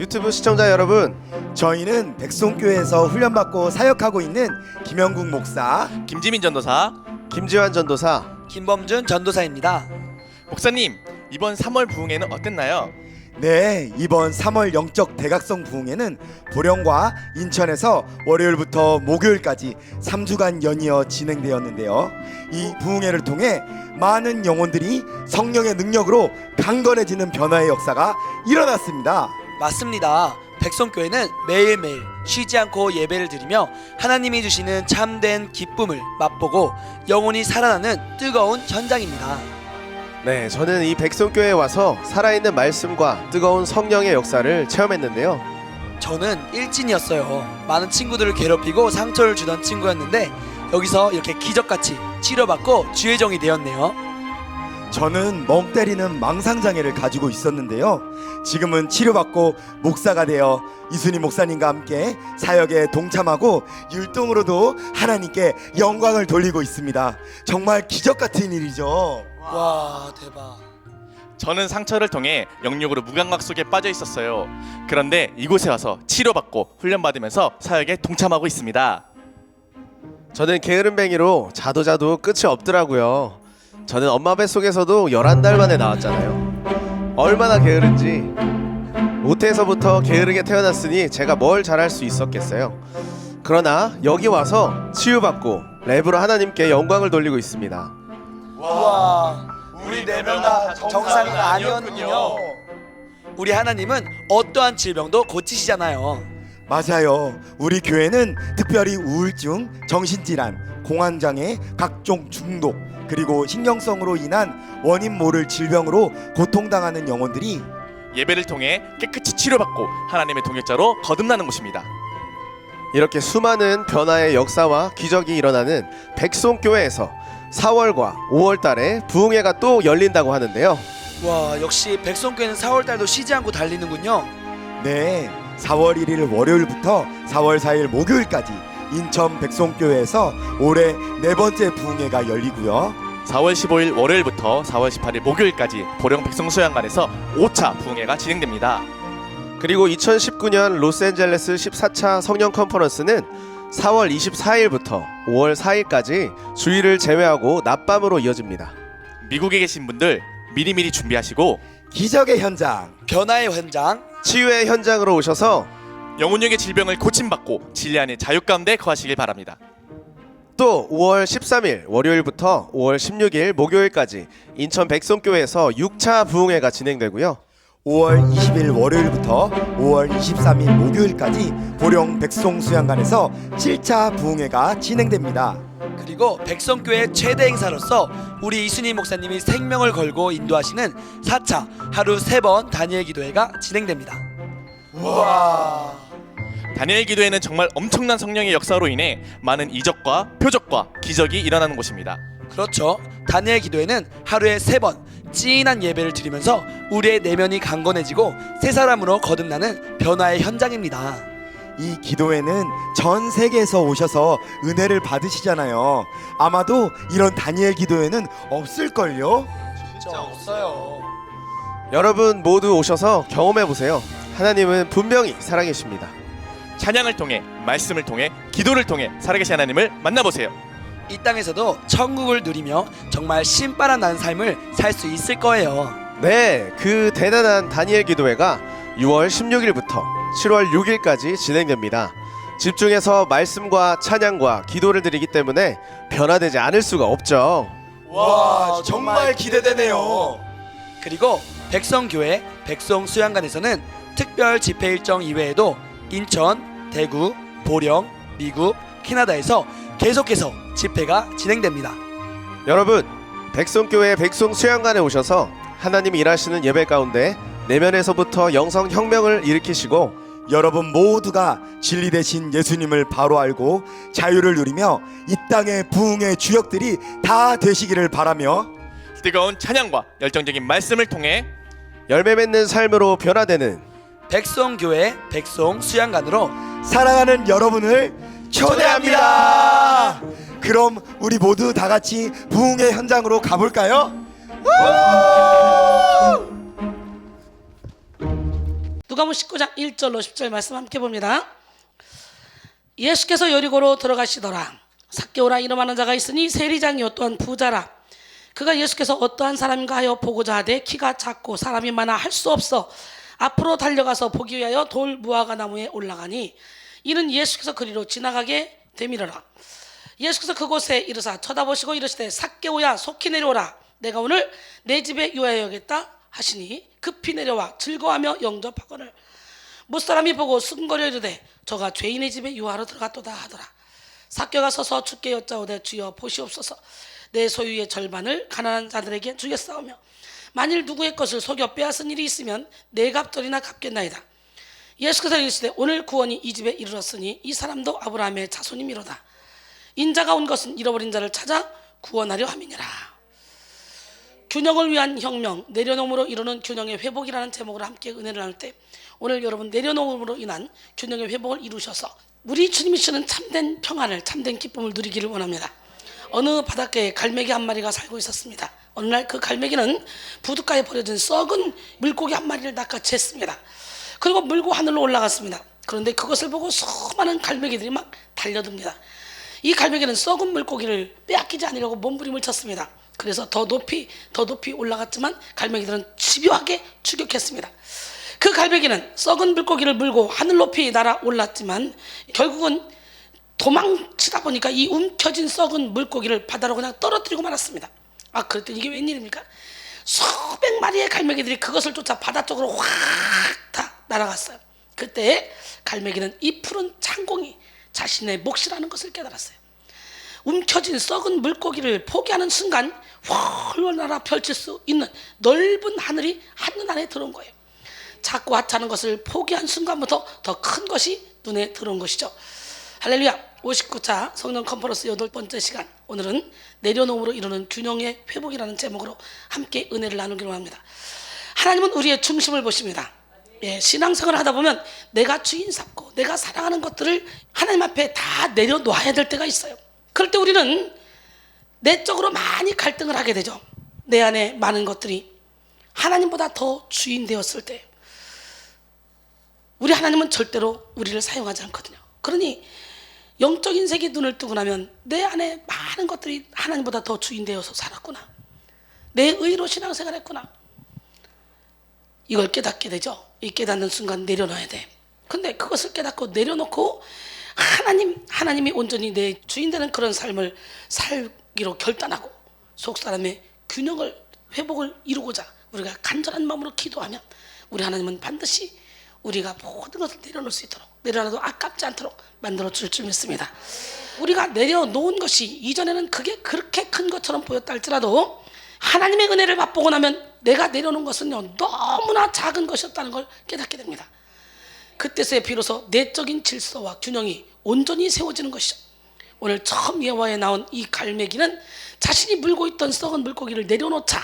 유튜브 시청자 여러분, 저희는 백송교회에서 훈련받고 사역하고 있는 김영국 목사, 김지민 전도사, 김지환 전도사. 김범준 전도사입니다. 목사님, 이번 3월 부흥회는 어땠나요? 네, 이번 3월 영적 대각성 부흥회는 보령과 인천에서 월요일부터 목요일까지 3주간 연이어 진행되었는데요. 이 부흥회를 통해 많은 영혼들이 성령의 능력으로 강건해지는 변화의 역사가 일어났습니다. 맞습니다. 백성교회는 매일매일 쉬지 않고 예배를 드리며 하나님이 주시는 참된 기쁨을 맛보고 영혼이 살아나는 뜨거운 현장입니다. 네, 저는 이 백성교회에 와서 살아있는 말씀과 뜨거운 성령의 역사를 체험했는데요. 저는 일진이었어요. 많은 친구들을 괴롭히고 상처를 주던 친구였는데 여기서 이렇게 기적같이 치료받고 주의 종이 되었네요. 저는 멍 때리는 망상장애를 가지고 있었는데요. 지금은 치료받고 목사가 되어 이순희 목사님과 함께 사역에 동참하고 율동으로도 하나님께 영광을 돌리고 있습니다. 정말 기적 같은 일이죠. 와, 대박. 저는 상처를 통해 영육으로 무감각 속에 빠져 있었어요. 그런데 이곳에 와서 치료받고 훈련받으면서 사역에 동참하고 있습니다. 저는 게으름뱅이로 자도 끝이 없더라고요. 저는 엄마 뱃속에서도 11달 만에 나왔잖아요. 얼마나 게으른지. 모태에서부터 게으르게 태어났으니 제가 뭘 잘할 수 있었겠어요. 그러나 여기 와서 치유받고 랩으로 하나님께 영광을 돌리고 있습니다. 와, 우리 네 명 다 정상이 아니었군요. 우리 하나님은 어떠한 질병도 고치시잖아요. 맞아요. 우리 교회는 특별히 우울증, 정신질환, 공황장애, 각종 중독, 그리고 신경성으로 인한 원인 모를 질병으로 고통당하는 영혼들이 예배를 통해 깨끗이 치료받고 하나님의 동역자로 거듭나는 곳입니다. 이렇게 수많은 변화의 역사와 기적이 일어나는 백송교회에서 4월과 5월 달에 부흥회가 또 열린다고 하는데요. 와, 역시 백성교회는 4월달도 쉬지 않고 달리는군요. 네, 4월 1일 월요일부터 4월 4일 목요일까지 인천 백송교회에서 올해 4번째 부흥회가 열리고요. 4월 15일 월요일부터 4월 18일 목요일까지 보령 백성수양관에서 5차 부흥회가 진행됩니다. 그리고 2019년 로스앤젤레스 14차 성령 컨퍼런스는 4월 24일부터 5월 4일까지 주일을 제외하고 낮밤으로 이어집니다. 미국에 계신 분들 미리미리 준비하시고 기적의 현장, 변화의 현장, 치유의 현장으로 오셔서 영혼력의 질병을 고침받고 진리 안의 자유 가운데 거하시길 바랍니다. 또 5월 13일 월요일부터 5월 16일 목요일까지 인천 백성교회에서 6차 부흥회가 진행되고요. 5월 20일 월요일부터 5월 23일 목요일까지 보령 백송수양관에서 7차 부흥회가 진행됩니다. 그리고 백성교회 최대 행사로서 우리 이순희 목사님이 생명을 걸고 인도하시는 4차 하루 3번 다니엘 기도회가 진행됩니다. 우와. 다니엘 기도회는 정말 엄청난 성령의 역사로 인해 많은 이적과 표적과 기적이 일어나는 곳입니다. 그렇죠. 다니엘 기도회는 하루에 3번 찐한 예배를 드리면서 우리의 내면이 강건해지고 새 사람으로 거듭나는 변화의 현장입니다. 이 기도회는 전 세계에서 오셔서 은혜를 받으시잖아요. 아마도 이런 다니엘 기도회는 없을걸요? 진짜 없어요. 여러분 모두 오셔서 경험해보세요. 하나님은 분명히 살아계십니다. 찬양을 통해, 말씀을 통해, 기도를 통해 살아계신 하나님을 만나보세요. 이 땅에서도 천국을 누리며 정말 신바람 나는 삶을 살 수 있을 거예요. 네, 그 대단한 다니엘 기도회가 6월 16일부터 7월 6일까지 진행됩니다. 집중해서 말씀과 찬양과 기도를 드리기 때문에 변화되지 않을 수가 없죠. 와, 정말 기대되네요. 그리고 백성교회 백성수양관에서는 특별 집회 일정 이외에도 인천, 대구, 보령, 미국, 캐나다에서 계속해서 집회가 진행됩니다. 여러분, 백송교회 백송수양관에 오셔서 하나님이 일하시는 예배 가운데 내면에서부터 영성 혁명을 일으키시고 여러분 모두가 진리 되신 예수님을 바로 알고 자유를 누리며 이 땅의 부흥의 주역들이 다 되시기를 바라며 뜨거운 찬양과 열정적인 말씀을 통해 열매 맺는 삶으로 변화되는 백성교회 백성수양관으로 사랑하는 여러분을 초대합니다. 그럼 우리 모두 다 같이 부흥의 현장으로 가볼까요? 누가복음 19장 1절로 10절 말씀 함께 봅니다. 예수께서 여리고로 들어가시더라. 삭개오라 이름하는 자가 있으니 세리장이요 또한 부자라. 그가 예수께서 어떠한 사람인가 하여 보고자 하되 키가 작고 사람이 많아 할 수 없어 앞으로 달려가서 보기 위하여 돌 무화과 나무에 올라가니 이는 예수께서 그리로 지나가게 되밀어라. 예수께서 그곳에 이르사 쳐다보시고 이르시되 삭개오야 속히 내려오라. 내가 오늘 내 집에 유하여야겠다 하시니 급히 내려와 즐거워하며 영접하거늘 무사람이 보고 수근거려 이르되 저가 죄인의 집에 유하러 들어갔도다 하더라. 삭개오가 서서 주께 여짜오되 주여 보시옵소서 내 소유의 절반을 가난한 자들에게 주겠사오며 만일 누구의 것을 속여 빼앗은 일이 있으면 네 갑절이나 갚겠나이다. 예수께서 이르시되 오늘 구원이 이 집에 이르렀으니 이 사람도 아브라함의 자손이미로다. 인자가 온 것은 잃어버린 자를 찾아 구원하려 함이니라. 균형을 위한 혁명, 내려놓음으로 이루는 균형의 회복이라는 제목으로 함께 은혜를 나눌 때 오늘 여러분 내려놓음으로 인한 균형의 회복을 이루셔서 우리 주님이 주시는 참된 평안을, 참된 기쁨을 누리기를 원합니다. 어느 바닷가에 갈매기 한 마리가 살고 있었습니다. 어느 날 그 갈매기는 부둣가에 버려진 썩은 물고기 한 마리를 낚아챘습니다. 그리고 물고 하늘로 올라갔습니다. 그런데 그것을 보고 수많은 갈매기들이 막 달려듭니다. 이 갈매기는 썩은 물고기를 빼앗기지 않으려고 몸부림을 쳤습니다. 그래서 더 높이 올라갔지만 갈매기들은 집요하게 추격했습니다. 그 갈매기는 썩은 물고기를 물고 하늘 높이 날아 올랐지만 결국은 도망치다 보니까 이 움켜진 썩은 물고기를 바다로 그냥 떨어뜨리고 말았습니다. 그랬더니 이게 웬일입니까? 수백 마리의 갈매기들이 그것을 쫓아 바다 쪽으로 확 다 날아갔어요. 그때 갈매기는 이 푸른 창공이 자신의 몫이라는 것을 깨달았어요. 움켜진 썩은 물고기를 포기하는 순간 훨훨 날아 펼칠 수 있는 넓은 하늘이 한눈 안에 들어온 거예요. 작고 하찮은 것을 포기한 순간부터 더 큰 것이 눈에 들어온 것이죠. 할렐루야. 59차 성령 컨퍼런스 8번째 시간, 오늘은 내려놓음으로 이루는 균형의 회복이라는 제목으로 함께 은혜를 나누기로 합니다. 하나님은 우리의 중심을 보십니다. 신앙생활을 하다 보면 내가 주인 삼고 내가 사랑하는 것들을 하나님 앞에 다 내려놓아야 될 때가 있어요. 그럴 때 우리는 내적으로 많이 갈등을 하게 되죠. 내 안에 많은 것들이 하나님보다 더 주인 되었을 때 우리 하나님은 절대로 우리를 사용하지 않거든요. 그러니 영적인 세계에 눈을 뜨고 나면 내 안에 많은 것들이 하나님보다 더 주인 되어서 살았구나, 내 의로 신앙생활했구나, 이걸 깨닫게 되죠. 이 깨닫는 순간 내려놔야 돼. 근데 그것을 깨닫고 내려놓고 하나님이 온전히 내 주인 되는 그런 삶을 살기로 결단하고 속사람의 균형을, 회복을 이루고자 우리가 간절한 마음으로 기도하면 우리 하나님은 반드시 우리가 모든 것을 내려놓을 수 있도록, 내려놔도 아깝지 않도록 만들어 줄 줄 믿습니다. 우리가 내려놓은 것이 이전에는 그게 그렇게 큰 것처럼 보였다 할지라도 하나님의 은혜를 맛보고 나면 내가 내려놓은 것은요 너무나 작은 것이었다는 걸 깨닫게 됩니다. 그때서야 비로소 내적인 질서와 균형이 온전히 세워지는 것이죠. 오늘 처음 예화에 나온 이 갈매기는 자신이 물고 있던 썩은 물고기를 내려놓자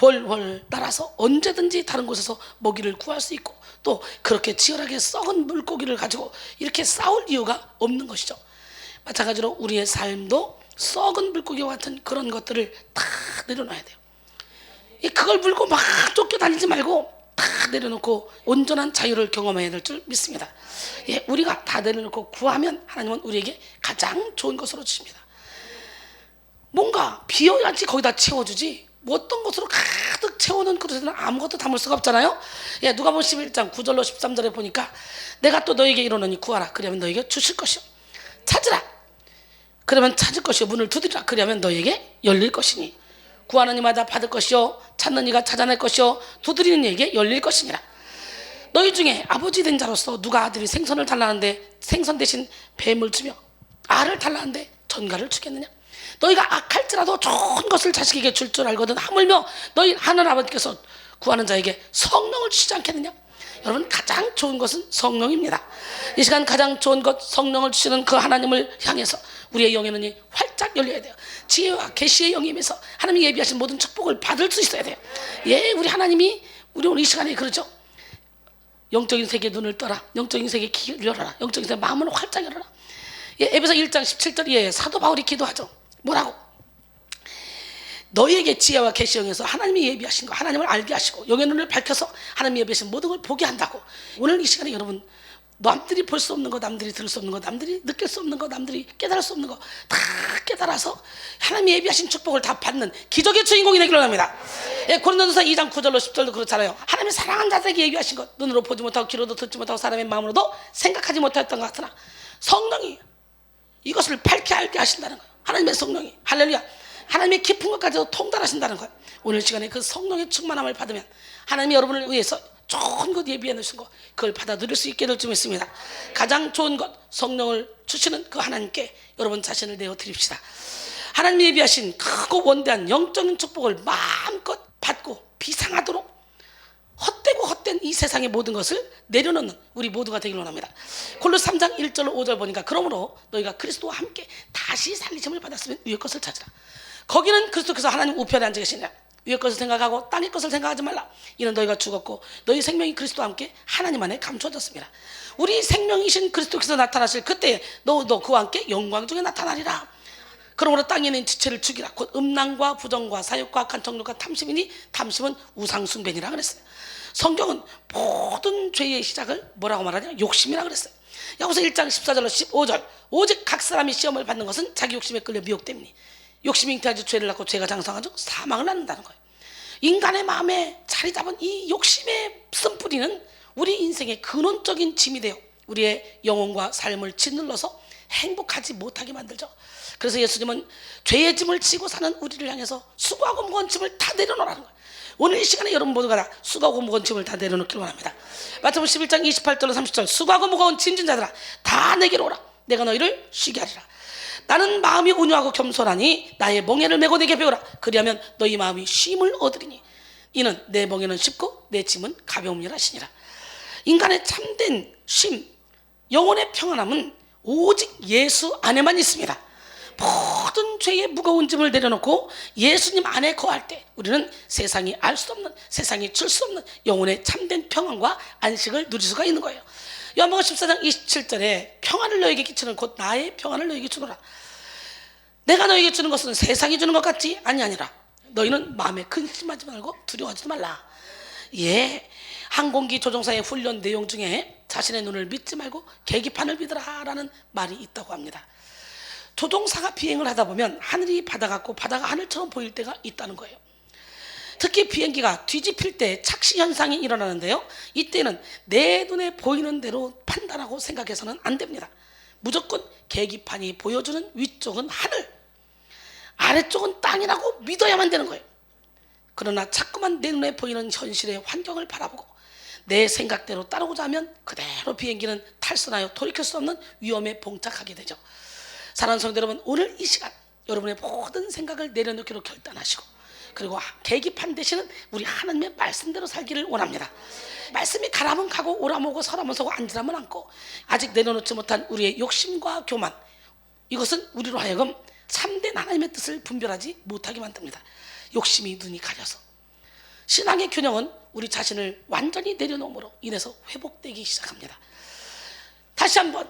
훨훨 날아서 언제든지 다른 곳에서 먹이를 구할 수 있고, 또 그렇게 치열하게 썩은 물고기를 가지고 이렇게 싸울 이유가 없는 것이죠. 마찬가지로 우리의 삶도 썩은 물고기와 같은 그런 것들을 다 내려놔야 돼요. 그걸 물고 막 쫓겨다니지 말고 다 내려놓고 온전한 자유를 경험해야 될 줄 믿습니다. 우리가 다 내려놓고 구하면 하나님은 우리에게 가장 좋은 것으로 주십니다. 뭔가 비어야지 거기다 채워주지, 어떤 것으로 가득 채우는 그릇에는 아무것도 담을 수가 없잖아요. 누가복음 11장 9절로 13절에 보니까 내가 또 너에게 이르노니 구하라 그러면 너에게 주실 것이요, 찾으라 그러면 찾을 것이요, 문을 두드리라 그러면 너에게 열릴 것이니 구하는 이마다 받을 것이요, 찾는 이가 찾아낼 것이요, 두드리는 이에게 열릴 것이니라. 너희 중에 아버지 된 자로서 누가 아들이 생선을 달라는데 생선 대신 뱀을 주며 알을 달라는데 전갈을 주겠느냐? 너희가 악할지라도 좋은 것을 자식에게 줄 줄 알거든 하물며 너희 하늘 아버지께서 구하는 자에게 성령을 주시지 않겠느냐? 여러분, 가장 좋은 것은 성령입니다. 이 시간 가장 좋은 것, 성령을 주시는 그 하나님을 향해서 우리의 영의 눈이 활짝 열려야 돼요. 지혜와 계시의 영이 임해서 하나님이 예비하신 모든 축복을 받을 수 있어야 돼요. 우리 하나님이 우리 오늘 이 시간에 그러죠. 영적인 세계에 눈을 떠라, 영적인 세계에 귀를 열어라, 영적인 세계 마음을 활짝 열어라. 에베소 1장 17절 사도 바울이 기도하죠. 뭐라고? 너희에게 지혜와 계시형에서 하나님이 예비하신 거, 하나님을 알게 하시고 영의 눈을 밝혀서 하나님이 예비하신 모든 걸 보게 한다고. 오늘 이 시간에 여러분, 남들이 볼 수 없는 거, 남들이 들을 수 없는 거, 남들이 느낄 수 없는 거, 남들이 깨달을 수 없는 거 다 깨달아서 하나님이 예비하신 축복을 다 받는 기적의 주인공이 되기를 원합니다. 예, 고린도전서 2장 9절로 10절도 그렇잖아요. 하나님이 사랑하는 자들에게 예비하신 것, 눈으로 보지 못하고 귀로도 듣지 못하고 사람의 마음으로도 생각하지 못했던 것 같으나 성령이 이것을 밝게 알게 하신다는 거예요. 하나님의 성령이, 할렐루야, 하나님의 깊은 것까지도 통달하신다는 거예요. 오늘 시간에 그 성령의 충만함을 받으면 하나님이 여러분을 위해서 좋은 것 예비해 놓으신 것, 그걸 받아 누릴 수 있게 될 줄 믿습니다. 가장 좋은 것, 성령을 주시는 그 하나님께 여러분 자신을 내어 드립시다. 하나님이 예비하신 크고 원대한 영적인 축복을 마음껏 받고 비상하도록 헛되고 헛된 이 세상의 모든 것을 내려놓는 우리 모두가 되기를 원합니다. 골로새 3장 1절로 5절 보니까 그러므로 너희가 그리스도와 함께 다시 살리심을 받았으면 위의 것을 찾으라. 거기는 그리스도께서 하나님 우편에 앉아 계시냐, 위의 것을 생각하고 땅의 것을 생각하지 말라. 이는 너희가 죽었고 너희 생명이 그리스도와 함께 하나님 안에 감추어졌습니다. 우리 생명이신 그리스도께서 나타나실 그때에 너도 그와 함께 영광 중에 나타나리라. 그러므로 땅에 있는 지체를 죽이라. 곧 음란과 부정과 사욕과 간청욕과 탐심이니 탐심은 우상숭배니라 그랬어요. 성경은 모든 죄의 시작을 뭐라고 말하냐, 욕심이라 그랬어요. 야고보서 1장 14절로 15절, 오직 각 사람이 시험을 받는 것은 자기 욕심에 끌려 미혹됨이니 욕심이 잉태하여 죄를 낳고 죄가 장성하여 사망을 낳는다는 거예요. 인간의 마음에 자리 잡은 이 욕심의 쓴뿌리는 우리 인생의 근원적인 짐이 되어 우리의 영혼과 삶을 짓눌러서 행복하지 못하게 만들죠. 그래서 예수님은 죄의 짐을 지고 사는 우리를 향해서 수고하고 무거운 짐을 다 내려놓으라는 거예요. 오늘 이 시간에 여러분 모두가 다 수고하고 무거운 짐을 다 내려놓기를 원합니다. 마태복음 11장 28절로 30절, 수고하고 무거운 짐진 자들아 다 내게로 오라. 내가 너희를 쉬게 하리라. 나는 마음이 온유하고 겸손하니 나의 멍에를 메고 내게 배우라. 그리하면 너희 마음이 쉼을 얻으리니 이는 내 멍에는 쉽고 내 짐은 가벼움이라 하시니라. 인간의 참된 쉼, 영혼의 평안함은 오직 예수 안에만 있습니다. 모든 죄의 무거운 짐을 내려놓고 예수님 안에 거할 때 우리는 세상이 알 수 없는, 세상이 줄 수 없는 영혼의 참된 평안과 안식을 누릴 수가 있는 거예요. 요한복음 14장 27절에 평안을 너에게 끼치는 곧 나의 평안을 너에게 주노라. 내가 너에게 주는 것은 세상이 주는 것 같지 아니하니라. 너희는 마음에 근심하지 말고 두려워하지도 말라. 예, 항공기 조종사의 훈련 내용 중에 자신의 눈을 믿지 말고 계기판을 믿으라 라는 말이 있다고 합니다. 조종사가 비행을 하다 보면 하늘이 바다 같고 바다가 하늘처럼 보일 때가 있다는 거예요. 특히 비행기가 뒤집힐 때 착시 현상이 일어나는데요, 이때는 내 눈에 보이는 대로 판단하고 생각해서는 안 됩니다. 무조건 계기판이 보여주는 위쪽은 하늘, 아래쪽은 땅이라고 믿어야만 되는 거예요. 그러나 자꾸만 내 눈에 보이는 현실의 환경을 바라보고 내 생각대로 따르고자 하면 그대로 비행기는 탈선하여 돌이킬 수 없는 위험에 봉착하게 되죠. 사랑하는 성도 여러분, 오늘 이 시간 여러분의 모든 생각을 내려놓기로 결단하시고, 그리고 계기판 대신은 우리 하나님의 말씀대로 살기를 원합니다. 말씀이 가라면 가고 오라면 오고 서라면 서고 앉으라면 앉고, 아직 내려놓지 못한 우리의 욕심과 교만, 이것은 우리로 하여금 참된 하나님의 뜻을 분별하지 못하게 만듭니다. 욕심이 눈이 가려서. 신앙의 균형은 우리 자신을 완전히 내려놓음으로 인해서 회복되기 시작합니다. 다시 한번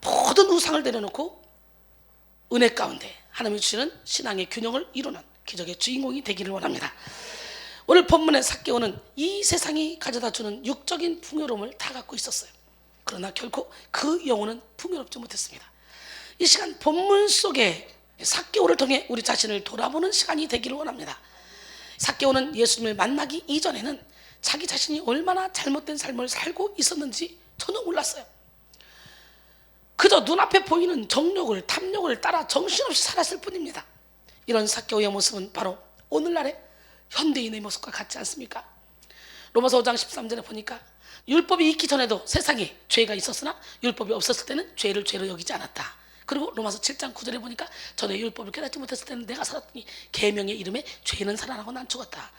모든 우상을 내려놓고 은혜 가운데 하나님이 주시는 신앙의 균형을 이루는 기적의 주인공이 되기를 원합니다. 오늘 본문의 삭개오는 이 세상이 가져다주는 육적인 풍요로움을 다 갖고 있었어요. 그러나 결코 그 영혼은 풍요롭지 못했습니다. 이 시간 본문 속에 삭개오를 통해 우리 자신을 돌아보는 시간이 되기를 원합니다. 삭개오는 예수님을 만나기 이전에는 자기 자신이 얼마나 잘못된 삶을 살고 있었는지 전혀 몰랐어요. 그저 눈앞에 보이는 정욕을, 탐욕을 따라 정신없이 살았을 뿐입니다. 이런 삭개오의 모습은 바로 오늘날의 현대인의 모습과 같지 않습니까? 로마서 5장 13절에 보니까 율법이 있기 전에도 세상에 죄가 있었으나 율법이 없었을 때는 죄를 죄로 여기지 않았다. 그리고 로마서 7장 9절에 보니까 전에 율법을 깨닫지 못했을 때는 내가 살았더니 계명의 이름에 죄는 살아나고 난 죽었다.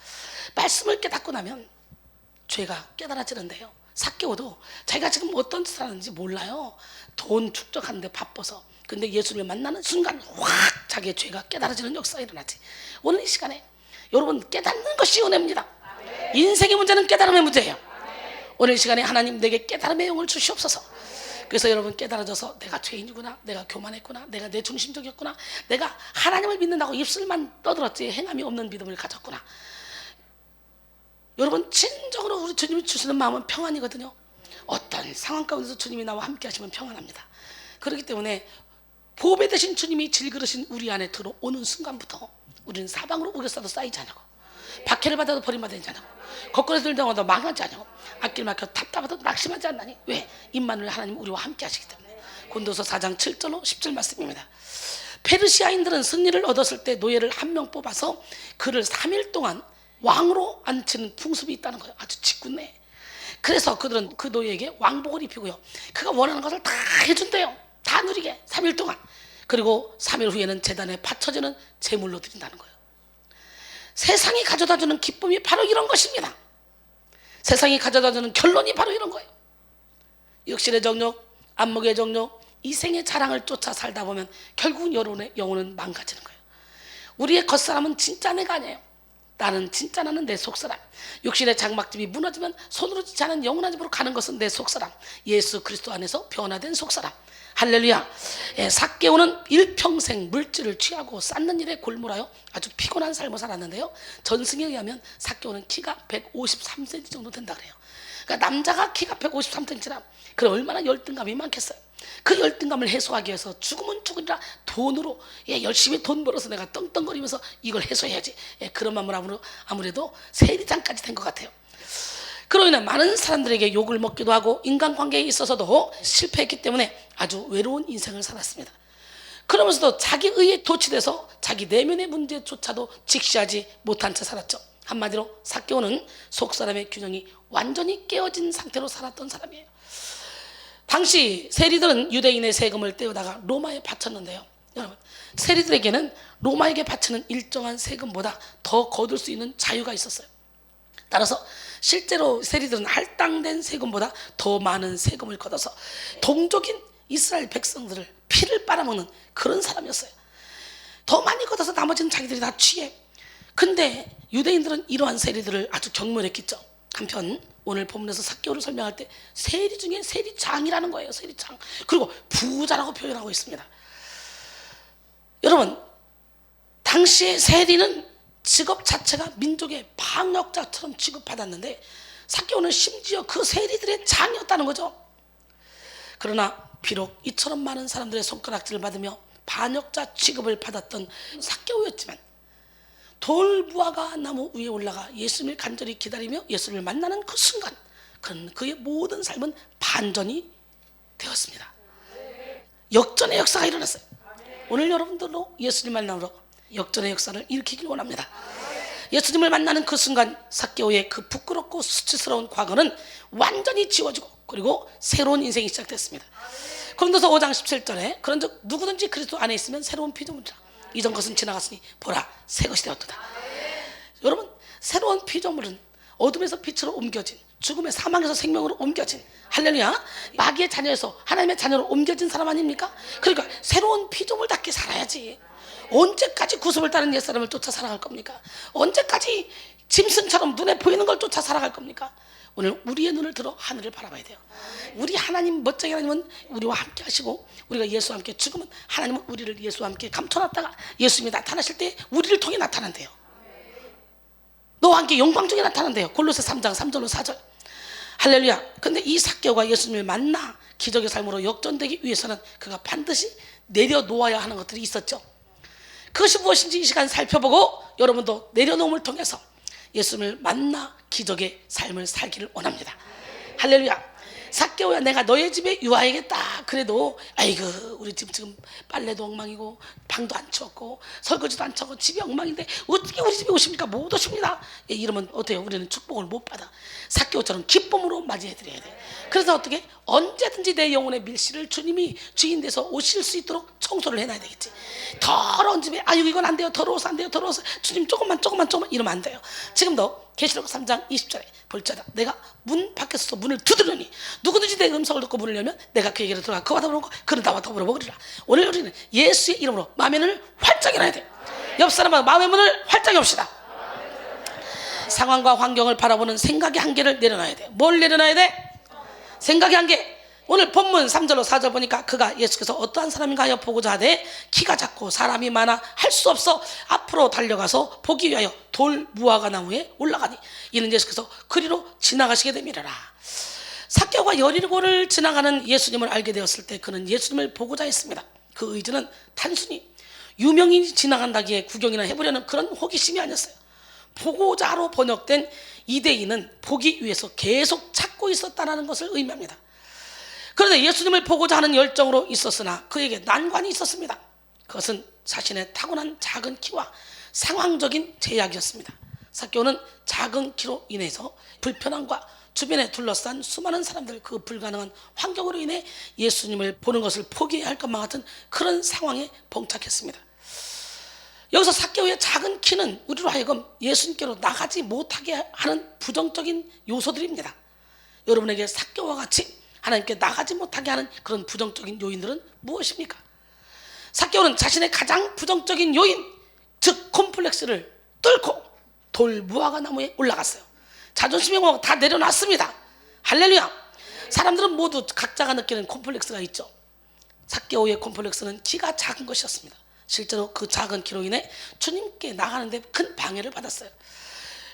말씀을 깨닫고 나면 죄가 깨달아지는데요, 삭개오도 자기가 지금 어떤 짓을 하는지 몰라요. 돈 축적하는데 바빠서. 근데 예수님을 만나는 순간 확 자기의 죄가 깨달아지는 역사가 일어나지. 오늘 이 시간에 여러분 깨닫는 것이 은혜입니다. 인생의 문제는 깨달음의 문제예요. 오늘 이 시간에 하나님 내게 깨달음의 영을 주시옵소서. 그래서 여러분 깨달아져서 내가 죄인이구나, 내가 교만했구나, 내가 내 중심적이었구나, 내가 하나님을 믿는다고 입술만 떠들었지 행함이 없는 믿음을 가졌구나. 여러분 진정으로 우리 주님이 주시는 마음은 평안이거든요. 어떤 상황 가운데서 주님이 나와 함께 하시면 평안합니다. 그렇기 때문에 보배 되신 주님이 질그릇인 우리 안에 들어오는 순간부터 우리는 사방으로 우겨싸도 쌓이지 않고, 박해를 받아도 버림받지 않고, 거꾸로 들다가도 망하지 않고, 앞길 막혀 답답하도 낙심하지 않나니. 왜? 임마누엘 하나님 우리와 함께 하시기 때문에. 고린도서 4장 7절로 10절 말씀입니다. 페르시아인들은 승리를 얻었을 때 노예를 한 명 뽑아서 그를 3일 동안 왕으로 앉히는 풍습이 있다는 거예요. 아주 짓궂네. 그래서 그들은 그 노예에게 왕복을 입히고요, 그가 원하는 것을 다 해준대요. 다 누리게 3일 동안. 그리고 3일 후에는 제단에 바쳐지는 제물로 드린다는 거예요. 세상이 가져다주는 기쁨이 바로 이런 것입니다. 세상이 가져다주는 결론이 바로 이런 거예요. 육신의 정욕, 안목의 정욕, 이생의 자랑을 쫓아 살다 보면 결국 여론의 영혼은 망가지는 거예요. 우리의 겉사람은 진짜 내가 아니에요. 나는 진짜 나는 내 속사람. 육신의 장막집이 무너지면 손으로 짓지 않은 영원한 집으로 가는 것은 내 속사람. 예수 그리스도 안에서 변화된 속사람. 할렐루야. 삭개오는 일평생 물질을 취하고 쌓는 일에 골몰하여 아주 피곤한 삶을 살았는데요, 전승에 의하면 삭개오는 키가 153cm 정도 된다 그래요. 그러니까 남자가 키가 153cm라 그럼 얼마나 열등감이 많겠어요. 그 열등감을 해소하기 위해서 죽으면 죽으리라 돈으로 열심히 돈 벌어서 내가 떵떵거리면서 이걸 해소해야지, 그런 마음으로 아무래도 세리장까지 된 것 같아요. 그로 인해 많은 사람들에게 욕을 먹기도 하고 인간관계에 있어서도 실패했기 때문에 아주 외로운 인생을 살았습니다. 그러면서도 자기 의에 도취돼서 자기 내면의 문제조차도 직시하지 못한 채 살았죠. 한마디로 삭개오는 속사람의 균형이 완전히 깨어진 상태로 살았던 사람이에요. 당시 세리들은 유대인의 세금을 떼어다가 로마에 바쳤는데요, 여러분 세리들에게는 로마에게 바치는 일정한 세금보다 더 거둘 수 있는 자유가 있었어요. 따라서 실제로 세리들은 할당된 세금보다 더 많은 세금을 걷어서 동족인 이스라엘 백성들을 피를 빨아먹는 그런 사람이었어요. 더 많이 걷어서 나머지는 자기들이 다 취해. 근데 유대인들은 이러한 세리들을 아주 경멸했겠죠. 한편 오늘 본문에서 삭개오를 설명할 때 세리 중에 세리장이라는 거예요. 세리장. 그리고 부자라고 표현하고 있습니다. 여러분 당시의 세리는 직업 자체가 민족의 반역자처럼 취급받았는데 삭개오는 심지어 그 세리들의 장이었다는 거죠. 그러나 비록 이처럼 많은 사람들의 손가락질을 받으며 반역자 취급을 받았던 삭개오였지만 돌무화과 나무 위에 올라가 예수님을 간절히 기다리며 예수님을 만나는 그 순간 그의 모든 삶은 반전이 되었습니다. 역전의 역사가 일어났어요. 오늘 여러분들도 예수님 만남으로 역전의 역사를 일으키길 원합니다. 예수님을 만나는 그 순간 삭개오의 그 부끄럽고 수치스러운 과거는 완전히 지워지고 그리고 새로운 인생이 시작됐습니다. 고린도서 5장 17절에 그런즉 누구든지 그리스도 안에 있으면 새로운 피조물이라 이전 것은 지나갔으니 보라 새 것이 되었도다. 여러분 새로운 피조물은 어둠에서 빛으로 옮겨진, 죽음의 사망에서 생명으로 옮겨진, 할렐루야, 마귀의 자녀에서 하나님의 자녀로 옮겨진 사람 아닙니까? 그러니까 새로운 피조물답게 살아야지. 언제까지 구습을 따른 옛사람을 쫓아 살아갈 겁니까? 언제까지 짐승처럼 눈에 보이는 걸 쫓아 살아갈 겁니까? 오늘 우리의 눈을 들어 하늘을 바라봐야 돼요. 우리 하나님, 멋쟁이 하나님은 우리와 함께 하시고 우리가 예수와 함께 죽으면 하나님은 우리를 예수와 함께 감춰놨다가 예수님이 나타나실 때 우리를 통해 나타난대요. 너와 함께 영광 중에 나타난대요. 골로새 3장 3절로 4절. 할렐루야. 근데 이 삭개오가 예수님을 만나 기적의 삶으로 역전되기 위해서는 그가 반드시 내려놓아야 하는 것들이 있었죠. 그것이 무엇인지 이 시간 살펴보고 여러분도 내려놓음을 통해서 예수님을 만나 기적의 삶을 살기를 원합니다. 할렐루야. 삭개오야 내가 너의 집에 유하야겠다. 그래도 아이고 우리 집 지금 빨래도 엉망이고 방도 안 치웠고 설거지도 안 치고 집이 엉망인데 어떻게 우리 집에 오십니까? 못 오십니다. 이러면 어때요? 우리는 축복을 못 받아. 삭개오처럼 기쁨으로 맞이해드려야 돼. 그래서 어떻게? 언제든지 내 영혼의 밀실을 주님이 주인 돼서 오실 수 있도록 청소를 해놔야 되겠지. 더러운 집에 아유 이건 안 돼요. 더러워서 안 돼요. 더러워서 주님 조금만 이러면 안 돼요. 지금도 계시록 3장 20절에 볼지어다 내가 문 밖에서 문을 두드리니 누구든지 내 음성을 듣고 문을 열면 내가 그에게로 들어가 그와 더불어 먹고 그는 나와 더불어 먹으리라. 오늘 우리는 예수의 이름으로 마음의 문을 활짝 열어야 돼. 옆 사람은 마음의 문을 활짝 엽시다. 상황과 환경을 바라보는 생각의 한계를 내려놔야 돼. 뭘 내려놔야 돼? 생각의 한계. 오늘 본문 3절로 4절 보니까 그가 예수께서 어떠한 사람인가 하여 보고자 하되 키가 작고 사람이 많아 할 수 없어 앞으로 달려가서 보기 위하여 돌 무화과 나무에 올라가니 이는 예수께서 그리로 지나가시게 되미라라. 삭개오가 여리고를 지나가는 예수님을 알게 되었을 때 그는 예수님을 보고자 했습니다. 그 의지는 단순히 유명인이 지나간다기에 구경이나 해보려는 그런 호기심이 아니었어요. 보고자로 번역된 이대인은 보기 위해서 계속 찾고 있었다는 것을 의미합니다. 그런데 예수님을 보고자 하는 열정으로 있었으나 그에게 난관이 있었습니다. 그것은 자신의 타고난 작은 키와 상황적인 제약이었습니다. 삭개오는 작은 키로 인해서 불편함과 주변에 둘러싼 수많은 사람들, 그 불가능한 환경으로 인해 예수님을 보는 것을 포기해야 할 것만 같은 그런 상황에 봉착했습니다. 여기서 삭개오의 작은 키는 우리로 하여금 예수님께로 나가지 못하게 하는 부정적인 요소들입니다. 여러분에게 삭개오와 같이 하나님께 나가지 못하게 하는 그런 부정적인 요인들은 무엇입니까? 삭개오는 자신의 가장 부정적인 요인, 즉 콤플렉스를 뚫고 돌 무화과 나무에 올라갔어요. 자존심이 다 내려놨습니다. 할렐루야. 사람들은 모두 각자가 느끼는 콤플렉스가 있죠. 삭개오의 콤플렉스는 키가 작은 것이었습니다. 실제로 그 작은 키로 인해 주님께 나가는데 큰 방해를 받았어요.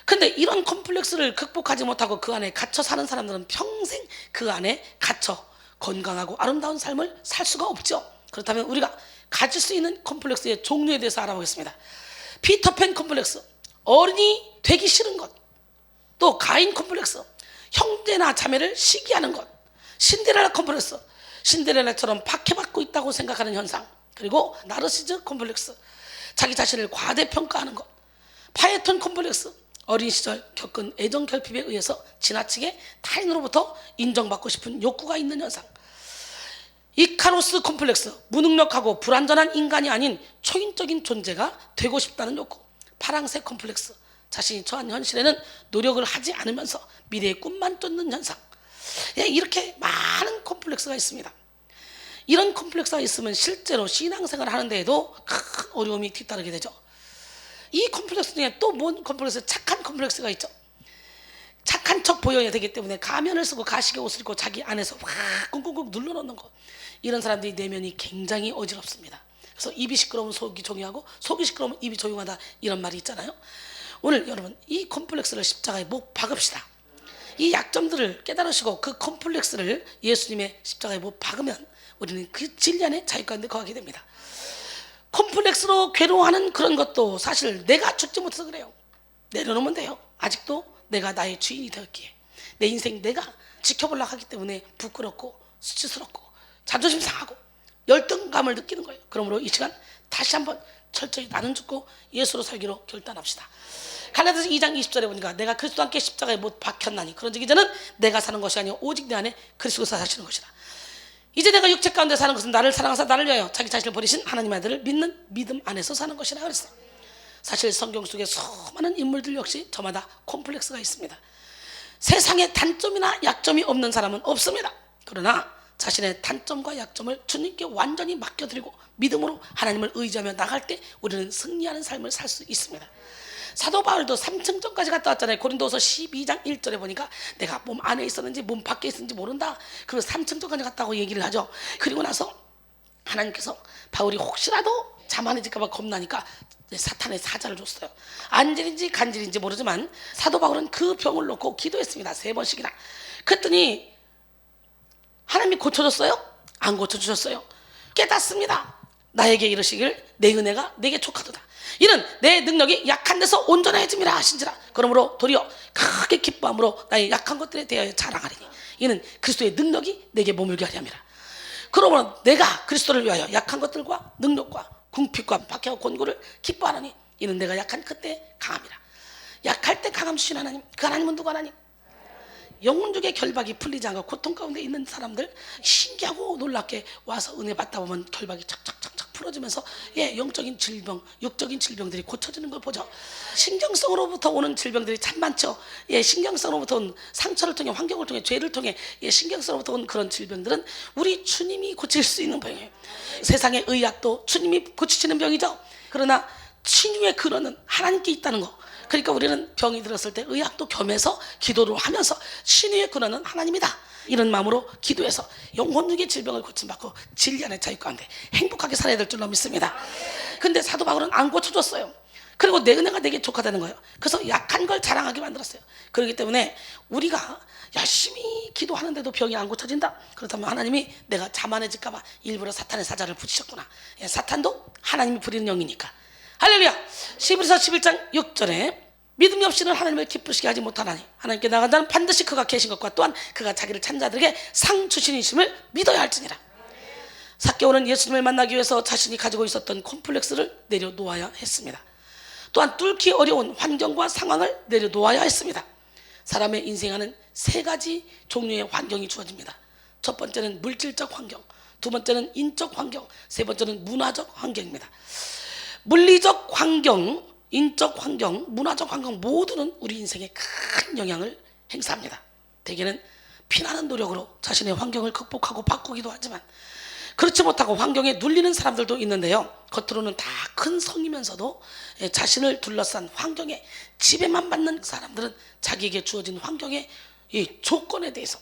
근데 이런 콤플렉스를 극복하지 못하고 그 안에 갇혀 사는 사람들은 평생 그 안에 갇혀 건강하고 아름다운 삶을 살 수가 없죠. 그렇다면 우리가 가질 수 있는 콤플렉스의 종류에 대해서 알아보겠습니다. 피터팬 콤플렉스, 어른이 되기 싫은 것, 또 가인 콤플렉스, 형제나 자매를 시기하는 것, 신데렐라 콤플렉스, 신데렐라처럼 박해받고 있다고 생각하는 현상, 그리고 나르시즈 콤플렉스, 자기 자신을 과대평가하는 것, 파에톤 콤플렉스, 어린 시절 겪은 애정 결핍에 의해서 지나치게 타인으로부터 인정받고 싶은 욕구가 있는 현상, 이카로스 콤플렉스, 무능력하고 불완전한 인간이 아닌 초인적인 존재가 되고 싶다는 욕구, 파랑새 콤플렉스, 자신이 처한 현실에는 노력을 하지 않으면서 미래의 꿈만 쫓는 현상. 이렇게 많은 콤플렉스가 있습니다. 이런 콤플렉스가 있으면 실제로 신앙생활을 하는 데에도 큰 어려움이 뒤따르게 되죠. 이 콤플렉스 중에 또 뭔 콤플렉스? 착한 콤플렉스가 있죠. 착한 척 보여야 되기 때문에 가면을 쓰고 가식의 옷을 입고 자기 안에서 확 꾹꾹꾹 눌러놓는 것. 이런 사람들이 내면이 굉장히 어지럽습니다. 그래서 입이 시끄러우면 속이 조용하고 속이 시끄러우면 입이 조용하다, 이런 말이 있잖아요. 오늘 여러분, 이 콤플렉스를 십자가에 못 박읍시다. 이 약점들을 깨달으시고 그 콤플렉스를 예수님의 십자가에 못 박으면 우리는 그 진리 안에 자유 가운데 거하게 됩니다. 콤플렉스로 괴로워하는 그런 것도 사실 내가 죽지 못해서 그래요. 내려놓으면 돼요. 아직도 내가 나의 주인이 되었기에, 내 인생 내가 지켜보려고 하기 때문에 부끄럽고 수치스럽고 자존심 상하고 열등감을 느끼는 거예요. 그러므로 이 시간 다시 한번 철저히 나는 죽고 예수로 살기로 결단합시다. 갈라디아서 2장 20절에 보니까 내가 그리스도와 함께 십자가에 못 박혔나니 그런즉 이제는 내가 사는 것이 아니요 오직 내 안에 그리스도가 사시는 것이라. 이제 내가 육체 가운데 사는 것은 나를 사랑하사 나를 위하여 자기 자신을 버리신 하나님의 아들을 믿는 믿음 안에서 사는 것이라 그랬어요. 사실 성경 속에 수많은 인물들 역시 저마다 콤플렉스가 있습니다. 세상에 단점이나 약점이 없는 사람은 없습니다. 그러나 자신의 단점과 약점을 주님께 완전히 맡겨드리고 믿음으로 하나님을 의지하며 나갈 때 우리는 승리하는 삶을 살 수 있습니다. 사도 바울도 3층전까지 갔다 왔잖아요. 고린도서 12장 1절에 보니까 내가 몸 안에 있었는지 몸 밖에 있었는지 모른다. 그리고 3층전까지 갔다고 얘기를 하죠. 그리고 나서 하나님께서 바울이 혹시라도 자만해질까 봐 겁나니까 사탄의 사자를 줬어요. 안질인지 간질인지 모르지만 사도 바울은 그 병을 놓고 기도했습니다. 3번씩이나. 그랬더니 하나님이 고쳐줬어요? 안 고쳐주셨어요. 깨닫습니다. 나에게 이르시길 내 은혜가 내게 족하도다. 이는 내 능력이 약한 데서 온전해짐이라 하신지라. 그러므로 도리어 크게 기뻐함으로 나의 약한 것들에 대하여 자랑하리니 이는 그리스도의 능력이 내게 머물게 하려 함이라. 그러므로 내가 그리스도를 위하여 약한 것들과 능력과 궁핍과 박해와 곤고를 기뻐하나니 이는 내가 약한 그때 강함이라. 약할 때 강함 주신 하나님, 그 하나님은 누구 하나님? 영혼적의 결박이 풀리지 않고 고통 가운데 있는 사람들, 신기하고 놀랍게 와서 은혜 받다 보면 결박이 착착착착 풀어지면서 영적인 질병, 육적인 질병들이 고쳐지는 걸 보죠. 신경성으로부터 오는 질병들이 참 많죠. 신경성으로부터 온 상처를 통해, 환경을 통해, 죄를 통해 신경성으로부터 온 그런 질병들은 우리 주님이 고칠 수 있는 병이에요. 세상의 의학도 주님이 고치시는 병이죠. 그러나 치유의 근원은 하나님께 있다는 거. 그러니까 우리는 병이 들었을 때 의학도 겸해서 기도를 하면서 신유의 근원은 하나님이다. 이런 마음으로 기도해서 영혼육의 질병을 고침받고 진리 안에 자유 가운데 행복하게 살아야 될 줄로 믿습니다. 근데 사도 바울은 안 고쳐줬어요. 그리고 내 은혜가 내게 족하다는 거예요. 그래서 약한 걸 자랑하게 만들었어요. 그렇기 때문에 우리가 열심히 기도하는데도 병이 안 고쳐진다, 그렇다면 하나님이 내가 자만해질까 봐 일부러 사탄의 사자를 붙이셨구나. 예, 사탄도 하나님이 부리는 영이니까. 할렐루야. 히브리서 11장 6절에 믿음이 없이는 하나님을 기쁘시게 하지 못하나니 하나님께 나간다는 반드시 그가 계신 것과 또한 그가 자기를 찾는 자들에게 상 주신이심을 믿어야 할지니라. 삭개오는 예수님을 만나기 위해서 자신이 가지고 있었던 콤플렉스를 내려놓아야 했습니다. 또한 뚫기 어려운 환경과 상황을 내려놓아야 했습니다. 사람의 인생에는 세 가지 종류의 환경이 주어집니다. 첫 번째는 물질적 환경, 두 번째는 인적 환경, 세 번째는 문화적 환경입니다. 물리적 환경, 인적 환경, 문화적 환경 모두는 우리 인생에 큰 영향을 행사합니다. 대개는 피나는 노력으로 자신의 환경을 극복하고 바꾸기도 하지만 그렇지 못하고 환경에 눌리는 사람들도 있는데요, 겉으로는 다 큰 성이면서도 자신을 둘러싼 환경에 지배만 받는 사람들은 자기에게 주어진 환경의 이 조건에 대해서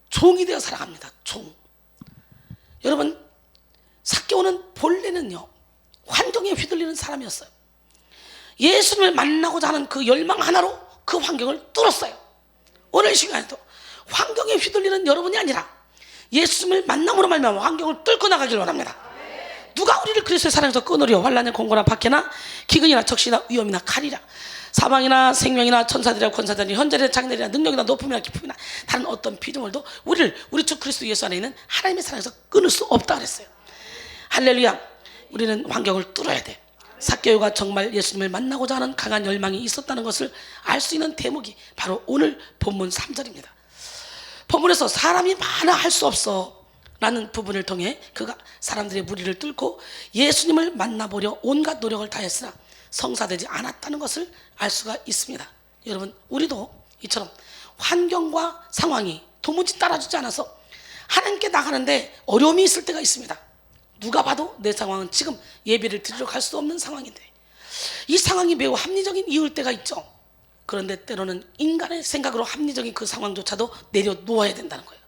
종이 되어 살아갑니다. 종. 여러분, 삭개오는 본래는요 환경에 휘둘리는 사람이었어요. 예수님을 만나고자 하는 그 열망 하나로 그 환경을 뚫었어요. 오늘 시간에도 환경에 휘둘리는 여러분이 아니라 예수님을 만남으로 말미암아 환경을 뚫고 나가길 원합니다. 누가 우리를 그리스도의 사랑에서 끊으려? 환난이나 공고나 박해나 기근이나 적시나 위험이나 칼이라. 사망이나 생명이나 천사들이나 권사들이나 현재나 장래나 능력이나 높음이나 기쁨이나 다른 어떤 피조물도 우리 주 그리스도 예수 안에 있는 하나님의 사랑에서 끊을 수 없다 그랬어요. 할렐루야. 우리는 환경을 뚫어야 돼. 삭개오가 정말 예수님을 만나고자 하는 강한 열망이 있었다는 것을 알 수 있는 대목이 바로 오늘 본문 3절입니다. 본문에서 사람이 많아 할 수 없어 라는 부분을 통해 그가 사람들의 무리를 뚫고 예수님을 만나보려 온갖 노력을 다했으나 성사되지 않았다는 것을 알 수가 있습니다. 여러분, 우리도 이처럼 환경과 상황이 도무지 따라주지 않아서 하나님께 나가는데 어려움이 있을 때가 있습니다. 누가 봐도 내 상황은 지금 예배를 드리러 갈 수 없는 상황인데 이 상황이 매우 합리적인 이유일 때가 있죠. 그런데 때로는 인간의 생각으로 합리적인 그 상황조차도 내려놓아야 된다는 거예요.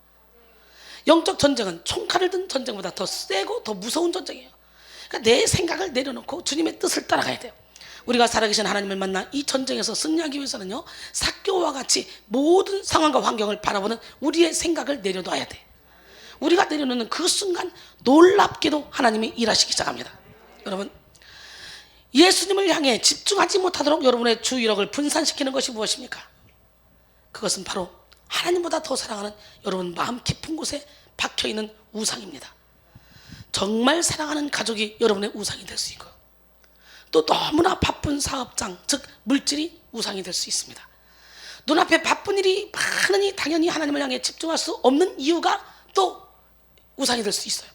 영적 전쟁은 총칼을 든 전쟁보다 더 세고 더 무서운 전쟁이에요. 그러니까 내 생각을 내려놓고 주님의 뜻을 따라가야 돼요. 우리가 살아계신 하나님을 만나 이 전쟁에서 승리하기 위해서는요, 삭개오와 같이 모든 상황과 환경을 바라보는 우리의 생각을 내려놔야 돼. 우리가 내려놓는 그 순간 놀랍게도 하나님이 일하시기 시작합니다. 여러분, 예수님을 향해 집중하지 못하도록 여러분의 주의력을 분산시키는 것이 무엇입니까? 그것은 바로 하나님보다 더 사랑하는 여러분 마음 깊은 곳에 박혀있는 우상입니다. 정말 사랑하는 가족이 여러분의 우상이 될 수 있고요, 또 너무나 바쁜 사업장, 즉 물질이 우상이 될 수 있습니다. 눈앞에 바쁜 일이 많으니 당연히 하나님을 향해 집중할 수 없는 이유가 또 우상이 될 수 있어요.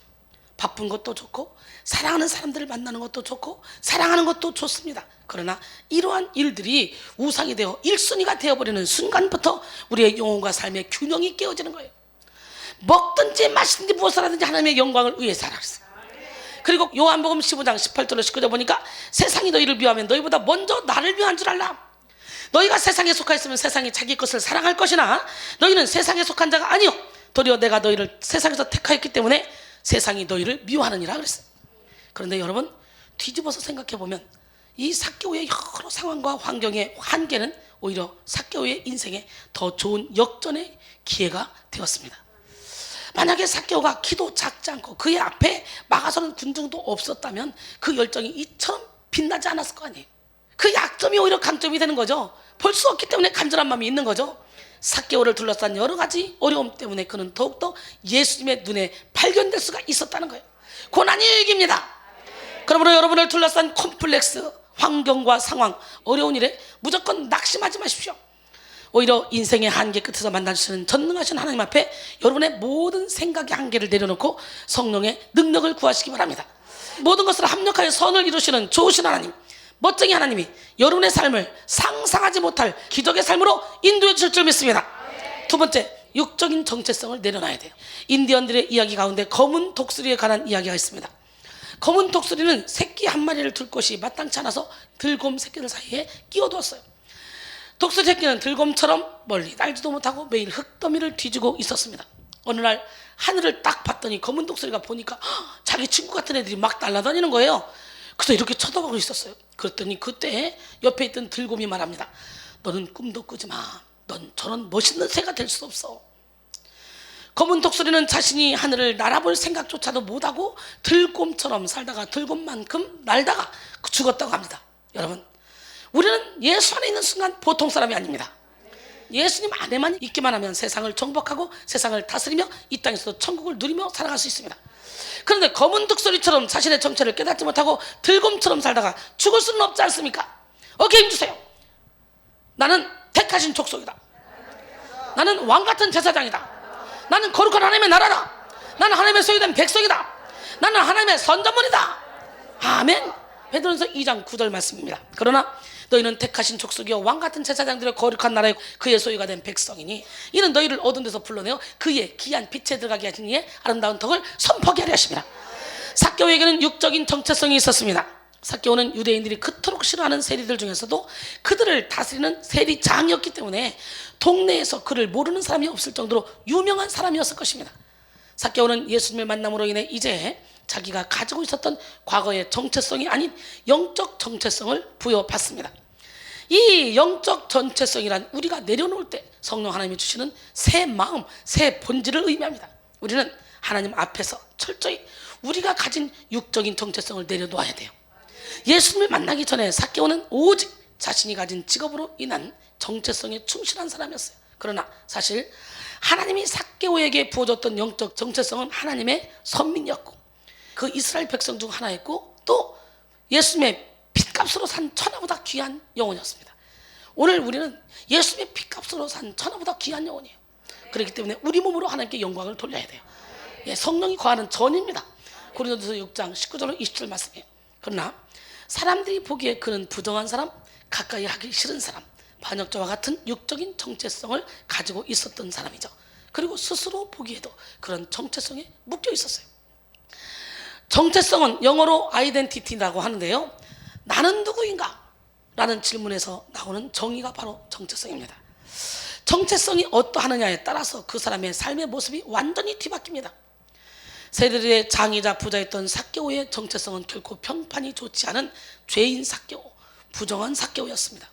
바쁜 것도 좋고 사랑하는 사람들을 만나는 것도 좋고 사랑하는 것도 좋습니다. 그러나 이러한 일들이 우상이 되어 1순위가 되어버리는 순간부터 우리의 영혼과 삶의 균형이 깨어지는 거예요. 먹든지 마시든지 무엇을 하든지 하나님의 영광을 위해서 하라 그랬어요. 그리고 요한복음 15장 18절로 19절 보니까 세상이 너희를 미워하면 너희보다 먼저 나를 미워한 줄 알라. 너희가 세상에 속하였으면 세상이 자기 것을 사랑할 것이나 너희는 세상에 속한 자가 아니요 도리어 내가 너희를 세상에서 택하였기 때문에 세상이 너희를 미워하느니라 그랬어요. 그런데 여러분, 뒤집어서 생각해보면 이 삭개오의 여러 상황과 환경의 한계는 오히려 삭개오의 인생에 더 좋은 역전의 기회가 되었습니다. 만약에 삭개오가 키도 작지 않고 그의 앞에 막아서는 군중도 없었다면 그 열정이 이처럼 빛나지 않았을 거 아니에요. 그 약점이 오히려 강점이 되는 거죠. 볼 수 없기 때문에 간절한 마음이 있는 거죠. 삭개오를 둘러싼 여러 가지 어려움 때문에 그는 더욱더 예수님의 눈에 발견될 수가 있었다는 거예요. 고난이 일기입니다. 그러므로 여러분을 둘러싼 콤플렉스, 환경과 상황, 어려운 일에 무조건 낙심하지 마십시오. 오히려 인생의 한계 끝에서 만나주시는 전능하신 하나님 앞에 여러분의 모든 생각의 한계를 내려놓고 성령의 능력을 구하시기 바랍니다. 모든 것을 합력하여 선을 이루시는 좋으신 하나님, 멋쟁이 하나님이 여러분의 삶을 상상하지 못할 기적의 삶으로 인도해 주실 줄 믿습니다. 두 번째, 육적인 정체성을 내려놔야 돼요. 인디언들의 이야기 가운데 검은 독수리에 관한 이야기가 있습니다. 검은 독수리는 새끼 한 마리를 둘 곳이 마땅치 않아서 들곰 새끼들 사이에 끼워두었어요. 독수리 새끼는 들곰처럼 멀리 날지도 못하고 매일 흙더미를 뒤지고 있었습니다. 어느 날 하늘을 딱 봤더니 검은 독수리가 보니까 자기 친구 같은 애들이 막 날아다니는 거예요. 그래서 이렇게 쳐다보고 있었어요. 그랬더니 그때 옆에 있던 들곰이 말합니다. 너는 꿈도 꾸지 마. 넌 저런 멋있는 새가 될 수 없어. 검은 독수리는 자신이 하늘을 날아볼 생각조차도 못하고 들곰처럼 살다가 들곰만큼 날다가 죽었다고 합니다. 여러분, 우리는 예수 안에 있는 순간 보통 사람이 아닙니다. 예수님 안에만 있기만 하면 세상을 정복하고 세상을 다스리며 이 땅에서도 천국을 누리며 살아갈 수 있습니다. 그런데 검은 독수리처럼 자신의 정체를 깨닫지 못하고 들곰처럼 살다가 죽을 수는 없지 않습니까? 어깨 힘주세요. 나는 택하신 족속이다. 나는 왕같은 제사장이다. 나는 거룩한 하나님의 나라다. 나는 하나님의 소유된 백성이다. 나는 하나님의 선전문이다. 아멘. 베드로전서 2장 9절 말씀입니다. 그러나 너희는 택하신 족속이요 왕같은 제사장들의 거룩한 나라의 그의 소유가 된 백성이니 이는 너희를 어두운 데서 불러내어 그의 귀한 빛에 들어가게 하신 이의 아름다운 덕을 선포하게 하려 하십니다. 삭개오에게는 육적인 정체성이 있었습니다. 삭개오는 유대인들이 그토록 싫어하는 세리들 중에서도 그들을 다스리는 세리장이었기 때문에 동네에서 그를 모르는 사람이 없을 정도로 유명한 사람이었을 것입니다. 삭개오는 예수님의 만남으로 인해 이제 자기가 가지고 있었던 과거의 정체성이 아닌 영적 정체성을 부여받습니다. 이 영적 정체성이란 우리가 내려놓을 때 성령 하나님이 주시는 새 마음, 새 본질을 의미합니다. 우리는 하나님 앞에서 철저히 우리가 가진 육적인 정체성을 내려놓아야 돼요. 예수님을 만나기 전에 삭개오는 오직 자신이 가진 직업으로 인한 정체성에 충실한 사람이었어요. 그러나 사실 하나님이 삭개오에게 부어줬던 영적 정체성은 하나님의 선민이었고 그 이스라엘 백성 중 하나였고 또 예수님의 핏값으로 산 천하보다 귀한 영혼이었습니다. 오늘 우리는 예수님의 핏값으로 산 천하보다 귀한 영혼이에요. 그렇기 때문에 우리 몸으로 하나님께 영광을 돌려야 돼요. 예, 성령이 거하는 전입니다. 고린도전서 6장 19절로 20절 말씀이에요. 그러나 사람들이 보기에 그는 부정한 사람, 가까이 하기 싫은 사람, 반역자와 같은 육적인 정체성을 가지고 있었던 사람이죠. 그리고 스스로 보기에도 그런 정체성에 묶여 있었어요. 정체성은 영어로 아이덴티티라고 하는데요. 나는 누구인가? 라는 질문에서 나오는 정의가 바로 정체성입니다. 정체성이 어떠하느냐에 따라서 그 사람의 삶의 모습이 완전히 뒤바뀝니다. 세리들의 장이자 부자였던 삭개오의 정체성은 결코 평판이 좋지 않은 죄인 삭개오, 부정한 삭개오였습니다.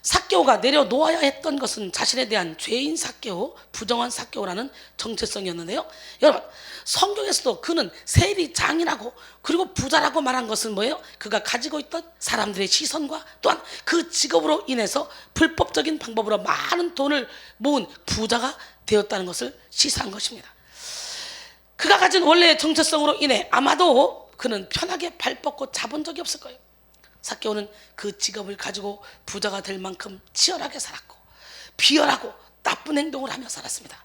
삭개오가 내려놓아야 했던 것은 자신에 대한 죄인 삭개오, 부정한 삭개오라는 정체성이었는데요. 여러분, 성경에서도 그는 세리장이라고 그리고 부자라고 말한 것은 뭐예요? 그가 가지고 있던 사람들의 시선과 또한 그 직업으로 인해서 불법적인 방법으로 많은 돈을 모은 부자가 되었다는 것을 시사한 것입니다. 그가 가진 원래의 정체성으로 인해 아마도 그는 편하게 발 뻗고 자본 적이 없을 거예요. 삭개오는 그 직업을 가지고 부자가 될 만큼 치열하게 살았고 비열하고 나쁜 행동을 하며 살았습니다.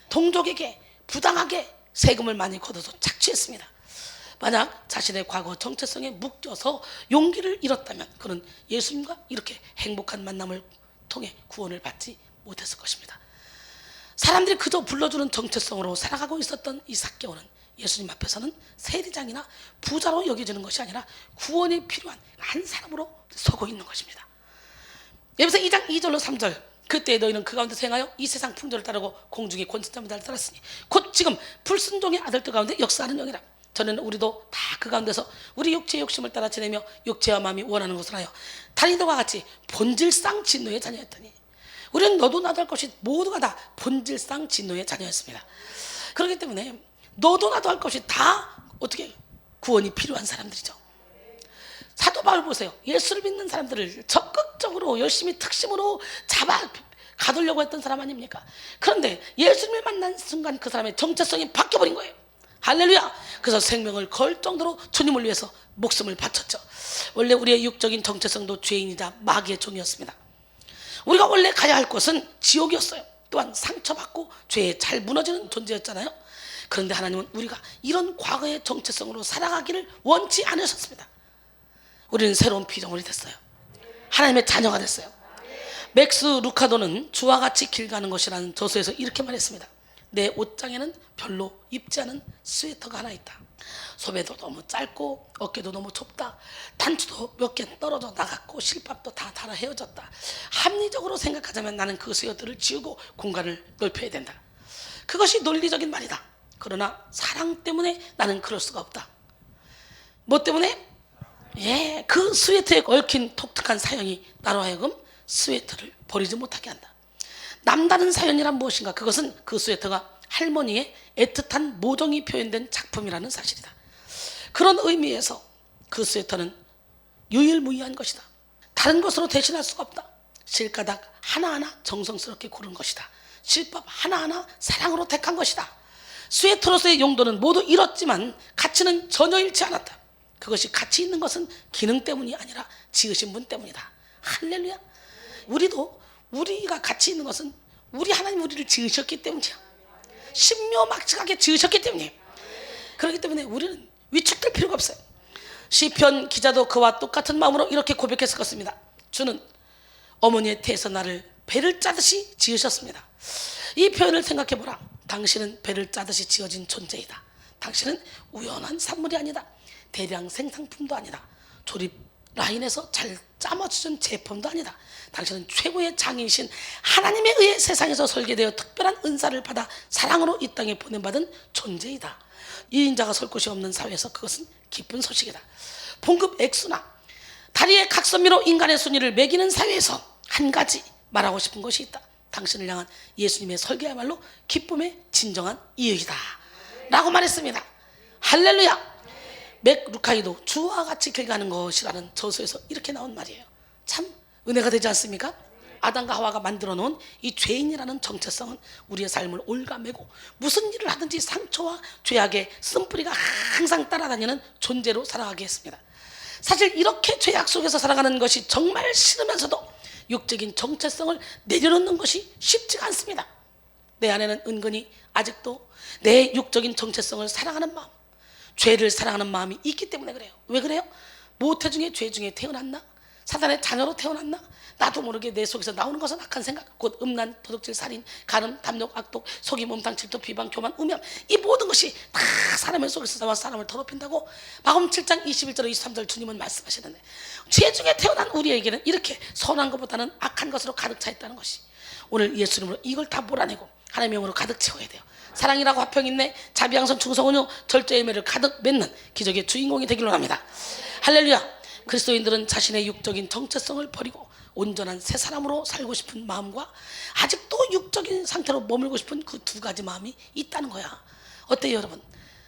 동족에게 부당하게 세금을 많이 걷어서 착취했습니다. 만약 자신의 과거 정체성에 묶여서 용기를 잃었다면 그는 예수님과 이렇게 행복한 만남을 통해 구원을 받지 못했을 것입니다. 사람들이 그저 불러주는 정체성으로 살아가고 있었던 이 삭개오는 예수님 앞에서는 세리장이나 부자로 여겨지는 것이 아니라 구원이 필요한 한 사람으로 서고 있는 것입니다. 여기서 2장 2절로 3절 그때 너희는 그 가운데서 행하여 이 세상 풍조를 따르고 공중의 권세자들을 따랐으니 곧 지금 불순종의 아들들 가운데 역사하는 영이라. 전에는 우리도 다 그 가운데서 우리 육체의 욕심을 따라 지내며 육체와 마음이 원하는 것을 하여 다니들과 같이 본질상 진노의 자녀였더니 우리는 너도 나도 할 것이 모두가 다 본질상 진노의 자녀였습니다. 그렇기 때문에 너도 나도 할 것이 다 어떻게 구원이 필요한 사람들이죠. 사도 바울 보세요. 예수를 믿는 사람들을 적극적으로 열심히 특심으로 잡아 가두려고 했던 사람 아닙니까? 그런데 예수님을 만난 순간 그 사람의 정체성이 바뀌어버린 거예요. 할렐루야. 그래서 생명을 걸 정도로 주님을 위해서 목숨을 바쳤죠. 원래 우리의 육적인 정체성도 죄인이자 마귀의 종이었습니다. 우리가 원래 가야 할 곳은 지옥이었어요. 또한 상처받고 죄에 잘 무너지는 존재였잖아요. 그런데 하나님은 우리가 이런 과거의 정체성으로 살아가기를 원치 않으셨습니다. 우리는 새로운 피조물이 됐어요. 하나님의 자녀가 됐어요. 맥스 루카도는 주와 같이 길 가는 것이라는 저서에서 이렇게 말했습니다. 내 옷장에는 별로 입지 않은 스웨터가 하나 있다. 소매도 너무 짧고 어깨도 너무 좁다. 단추도 몇 개 떨어져 나갔고 실밥도 다 닳아 헤어졌다. 합리적으로 생각하자면 나는 그 수요들을 지우고 공간을 넓혀야 된다. 그것이 논리적인 말이다. 그러나 사랑 때문에 나는 그럴 수가 없다. 뭐 때문에? 그 스웨터에 얽힌 독특한 사연이 나로 하여금 스웨터를 버리지 못하게 한다. 남다른 사연이란 무엇인가? 그것은 그 스웨터가 할머니의 애틋한 모정이 표현된 작품이라는 사실이다. 그런 의미에서 그 스웨터는 유일무이한 것이다. 다른 것으로 대신할 수가 없다. 실가닥 하나하나 정성스럽게 고른 것이다. 실밥 하나하나 사랑으로 택한 것이다. 스웨터로서의 용도는 모두 잃었지만 가치는 전혀 잃지 않았다. 그것이 가치 있는 것은 기능 때문이 아니라 지으신 분 때문이다. 할렐루야. 우리가 가치 있는 것은 우리 하나님 우리를 지으셨기 때문이야. 신묘막측하게 지으셨기 때문이에요. 그렇기 때문에 우리는 위축될 필요가 없어요. 시편 기자도 그와 똑같은 마음으로 이렇게 고백했을 것입니다. 주는 어머니의 태에서 나를 배를 짜듯이 지으셨습니다. 이 표현을 생각해보라. 당신은 배를 짜듯이 지어진 존재이다. 당신은 우연한 산물이 아니다. 대량 생산품도 아니다. 조립 라인에서 잘 짜맞춰진 제품도 아니다. 당신은 최고의 장인이신 하나님에 의해 세상에서 설계되어 특별한 은사를 받아 사랑으로 이 땅에 보냄받은 존재이다. 이인자가 설 곳이 없는 사회에서 그것은 기쁜 소식이다. 봉급 액수나 다리의 각선미로 인간의 순위를 매기는 사회에서 한 가지 말하고 싶은 것이 있다. 당신을 향한 예수님의 설계야말로 기쁨의 진정한 이유이다 라고 말했습니다. 할렐루야. 맥 루카이도 주와 같이 길 가는 것이라는 저서에서 이렇게 나온 말이에요. 참 은혜가 되지 않습니까? 아담과 하와가 만들어 놓은 이 죄인이라는 정체성은 우리의 삶을 올가매고 무슨 일을 하든지 상처와 죄악의 쓴뿌리가 항상 따라다니는 존재로 살아가게 했습니다. 사실 이렇게 죄악 속에서 살아가는 것이 정말 싫으면서도 육적인 정체성을 내려놓는 것이 쉽지가 않습니다. 내 안에는 은근히 아직도 내 육적인 정체성을 사랑하는 마음, 죄를 사랑하는 마음이 있기 때문에 그래요. 왜 그래요? 모태 중에 죄 중에 태어났나? 사단의 자녀로 태어났나? 나도 모르게 내 속에서 나오는 것은 악한 생각, 곧 음란, 도둑질, 살인, 간음, 담력, 악독, 속임, 몸탕, 질투, 비방, 교만, 음양, 이 모든 것이 다 사람의 속에서 나와 사람을 더럽힌다고 마가복음 7장 21절 23절 주님은 말씀하시는데, 죄 중에 태어난 우리에게는 이렇게 선한 것보다는 악한 것으로 가득 차 있다는 것이, 오늘 예수님으로 이걸 다 몰아내고 하나님의 영으로 가득 채워야 돼요. 사랑이라고 화평 인내, 자비양선, 충성은요, 절제의 매를 가득 맺는 기적의 주인공이 되기로 합니다. 할렐루야. 그리스도인들은 자신의 육적인 정체성을 버리고 온전한 새 사람으로 살고 싶은 마음과 아직도 육적인 상태로 머물고 싶은 그 두 가지 마음이 있다는 거야. 어때요 여러분?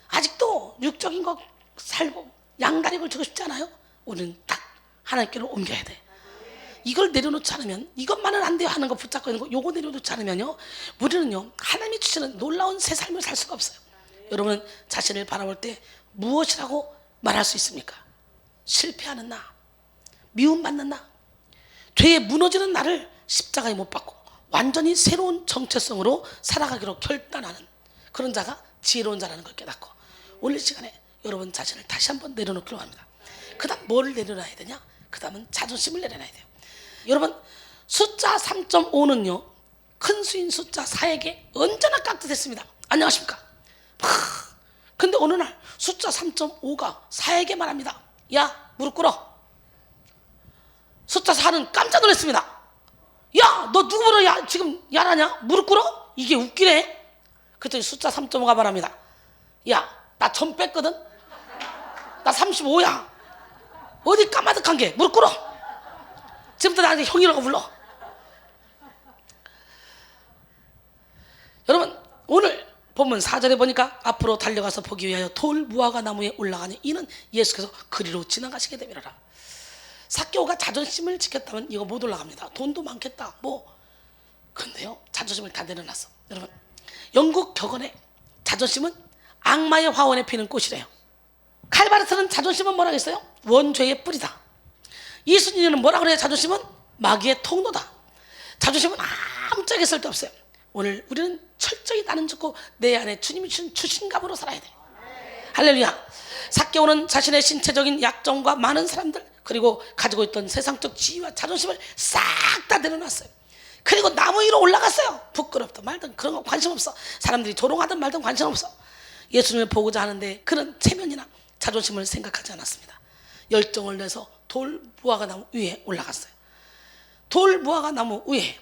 아직도 육적인 거 살고 양다리 걸치고 싶지 않아요? 우리는 딱 하나님께로 옮겨야 돼. 이걸 내려놓지 않으면, 이것만은 안 돼요 하는 거 붙잡고 있는 거, 요거 내려놓지 않으면요, 우리는요 하나님이 주시는 놀라운 새 삶을 살 수가 없어요. 여러분은 자신을 바라볼 때 무엇이라고 말할 수 있습니까? 실패하는 나, 미움받는 나, 죄에 무너지는 나를 십자가에 못 박고 완전히 새로운 정체성으로 살아가기로 결단하는 그런 자가 지혜로운 자라는 걸 깨닫고, 오늘 시간에 여러분 자신을 다시 한번 내려놓기로 합니다. 그 다음 뭐를 내려놔야 되냐? 그 다음은 자존심을 내려놔야 돼요. 여러분, 숫자 3.5는요 큰 수인 숫자 4에게 언제나 깍듯했습니다. 안녕하십니까? 근데 어느 날 숫자 3.5가 4에게 말합니다. 야, 무릎 꿇어. 숫자 4는 깜짝 놀랐습니다. 야, 너 누구 보러 야, 지금 야라냐? 무릎 꿇어? 이게 웃기네. 그랬더니 숫자 3.5가 말합니다. 야, 나 전 뺐거든? 나 35야. 어디 까마득한 게, 무릎 꿇어. 지금부터 나한테 형이라고 불러. 여러분, 오늘 본문 4절에 보니까 앞으로 달려가서 보기 위하여 돌 무화과 나무에 올라가니 이는 예수께서 그리로 지나가시게 되리라. 삭개오가 자존심을 지켰다면 이거 못 올라갑니다. 돈도 많겠다 뭐. 근데요 자존심을 다 내려놨어. 여러분, 영국 격언에 자존심은 악마의 화원에 피는 꽃이래요. 칼바르트는 자존심은 뭐라고 했어요? 원죄의 뿌리다. 이순신은 뭐라 그래요? 자존심은 마귀의 통로다. 자존심은 아무짝에 쓸데없어요. 오늘 우리는 철저히 나는 죽고 내 안에 주님이 주신 주신감으로 살아야 돼. 할렐루야. 삭개오는 자신의 신체적인 약점과 많은 사람들, 그리고 가지고 있던 세상적 지위와 자존심을 싹 다 내려놨어요. 그리고 나무 위로 올라갔어요. 부끄럽다 말든 그런 거 관심 없어. 사람들이 조롱하든 말든 관심 없어. 예수님을 보고자 하는데 그런 체면이나 자존심을 생각하지 않았습니다. 열정을 내서 돌 무화과 나무 위에 올라갔어요. 돌무화과 나무 위에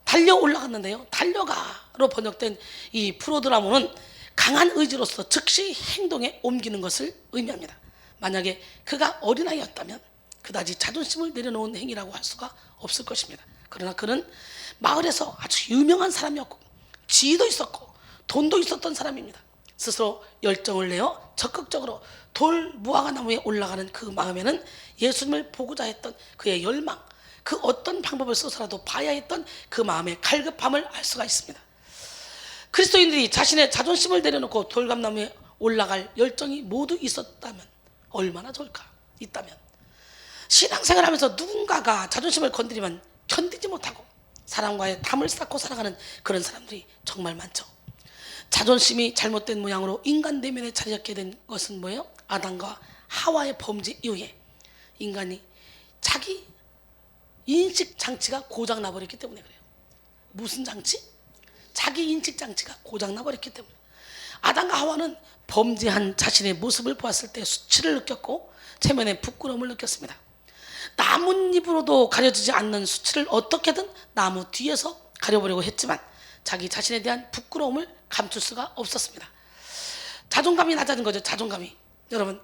달려 올라갔는데요. 달려가로 번역된 이 프로드라모는 강한 의지로서 즉시 행동에 옮기는 것을 의미합니다. 만약에 그가 어린아이였다면 그다지 자존심을 내려놓은 행위라고 할 수가 없을 것입니다. 그러나 그는 마을에서 아주 유명한 사람이었고 지위도 있었고 돈도 있었던 사람입니다. 스스로 열정을 내어 적극적으로 돌무화과 나무에 올라가는 그 마음에는 예수님을 보고자 했던 그의 열망, 그 어떤 방법을 써서라도 봐야 했던 그 마음의 갈급함을 알 수가 있습니다. 그리스도인들이 자신의 자존심을 내려놓고 돌감나무에 올라갈 열정이 모두 있었다면 얼마나 좋을까? 있다면 신앙생활하면서 누군가가 자존심을 건드리면 견디지 못하고 사람과의 담을 쌓고 살아가는 그런 사람들이 정말 많죠. 자존심이 잘못된 모양으로 인간 내면에 자리 잡게 된 것은 뭐예요? 아담과 하와의 범죄 이후에 인간이 자기 인식 장치가 고장 나버렸기 때문에 그래요. 무슨 장치? 자기 인식 장치가 고장 나버렸기 때문에. 아담과 하와는 범죄한 자신의 모습을 보았을 때 수치를 느꼈고 체면에 부끄러움을 느꼈습니다. 나뭇잎으로도 가려지지 않는 수치를 어떻게든 나무 뒤에서 가려보려고 했지만 자기 자신에 대한 부끄러움을 감출 수가 없었습니다. 자존감이 낮아진 거죠. 자존감이. 여러분,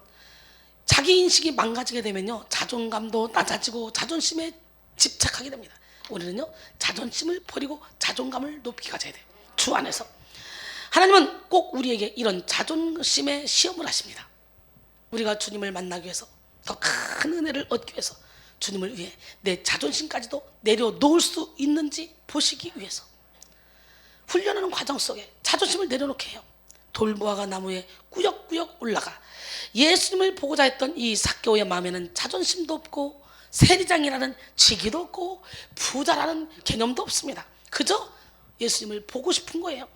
자기 인식이 망가지게 되면요, 자존감도 낮아지고 자존심에 집착하게 됩니다. 우리는요, 자존심을 버리고 자존감을 높이 가져야 돼요. 주 안에서. 하나님은 꼭 우리에게 이런 자존심의 시험을 하십니다. 우리가 주님을 만나기 위해서, 더 큰 은혜를 얻기 위해서, 주님을 위해 내 자존심까지도 내려놓을 수 있는지 보시기 위해서 훈련하는 과정 속에 자존심을 내려놓게 해요. 돌무화과 나무에 꾸역꾸역 올라가 예수님을 보고자 했던 이 삭개오의 마음에는 자존심도 없고 세리장이라는 직위도 없고 부자라는 개념도 없습니다. 그저 예수님을 보고 싶은 거예요.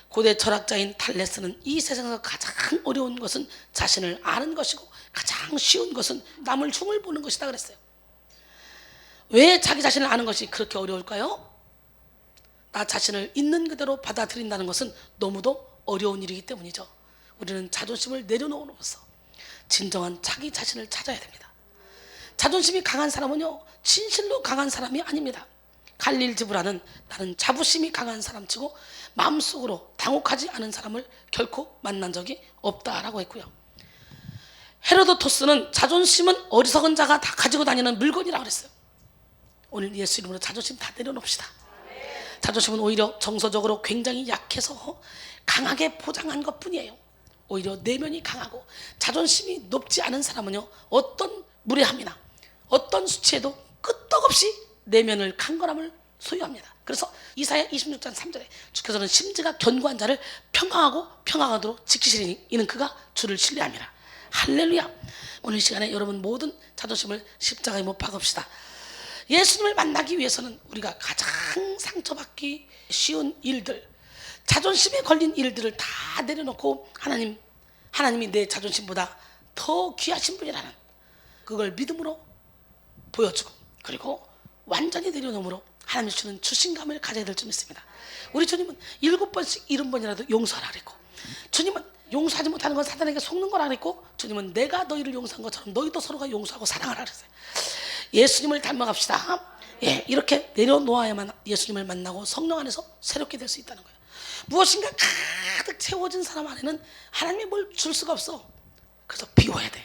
고대 철학자인 탈레스는 이 세상에서 가장 어려운 것은 자신을 아는 것이고 가장 쉬운 것은 남을 흉을 보는 것이다 그랬어요. 왜 자기 자신을 아는 것이 그렇게 어려울까요? 나 자신을 있는 그대로 받아들인다는 것은 너무도 어려운 일이기 때문이죠. 우리는 자존심을 내려놓음으로써 진정한 자기 자신을 찾아야 됩니다. 자존심이 강한 사람은요, 진실로 강한 사람이 아닙니다. 갈릴 지브라는 나는 자부심이 강한 사람치고 마음속으로 당혹하지 않은 사람을 결코 만난 적이 없다라고 했고요. 헤로도토스는 자존심은 어리석은 자가 다 가지고 다니는 물건이라고 그랬어요. 오늘 예수 이름으로 자존심 다 내려놓읍시다. 자존심은 오히려 정서적으로 굉장히 약해서 강하게 포장한 것뿐이에요. 오히려 내면이 강하고 자존심이 높지 않은 사람은요, 어떤 무례함이나 어떤 수치에도 끄떡없이 내면을 강건함을 소유합니다. 그래서 이사야 26장 3절에 주께서는 심지가 견고한 자를 평강하고 평강하도록 지키시리니 이는 그가 주를 신뢰함이라. 할렐루야. 오늘 시간에 여러분 모든 자존심을 십자가에 못 박읍시다. 예수님을 만나기 위해서는 우리가 가장 상처받기 쉬운 일들, 자존심에 걸린 일들을 다 내려놓고 하나님이 내 자존심보다 더 귀하신 분이라는 그걸 믿음으로 보여주고, 그리고 완전히 내려놓음으로 하나님 주는 주신감을 가져야 될 줄 믿습니다. 우리 주님은 7번씩 70번이라도 용서하라 그랬고, 주님은 용서하지 못하는 건 사단에게 속는 거라 그랬고, 주님은 내가 너희를 용서한 것처럼 너희도 서로가 용서하고 사랑하라 그랬어요. 예수님을 닮아갑시다. 예, 이렇게 내려놓아야만 예수님을 만나고 성령 안에서 새롭게 될 수 있다는 거예요. 무엇인가 가득 채워진 사람 안에는 하나님이 뭘 줄 수가 없어. 그래서 비워야 돼.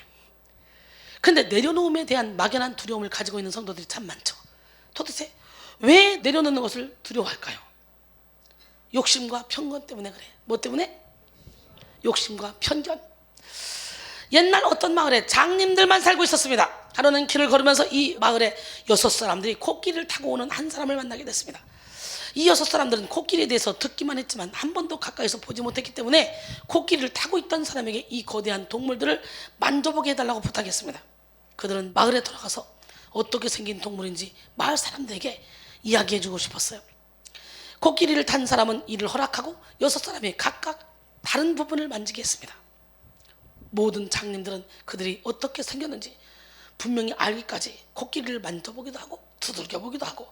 근데 내려놓음에 대한 막연한 두려움을 가지고 있는 성도들이 참 많죠. 도대체 왜 내려놓는 것을 두려워할까요? 욕심과 편견 때문에 그래. 뭐 때문에? 욕심과 편견. 옛날 어떤 마을에 장님들만 살고 있었습니다. 하루는 길을 걸으면서 이 마을에 6사람들이 코끼리를 타고 오는 한 사람을 만나게 됐습니다. 이 6사람들은 코끼리에 대해서 듣기만 했지만 한 번도 가까이서 보지 못했기 때문에 코끼리를 타고 있던 사람에게 이 거대한 동물들을 만져보게 해달라고 부탁했습니다. 그들은 마을에 돌아가서 어떻게 생긴 동물인지 마을 사람들에게 이야기해주고 싶었어요. 코끼리를 탄 사람은 이를 허락하고 6사람이 각각 다른 부분을 만지게 했습니다. 모든 장님들은 그들이 어떻게 생겼는지 분명히 알기까지 코끼리를 만져보기도 하고 두들겨보기도 하고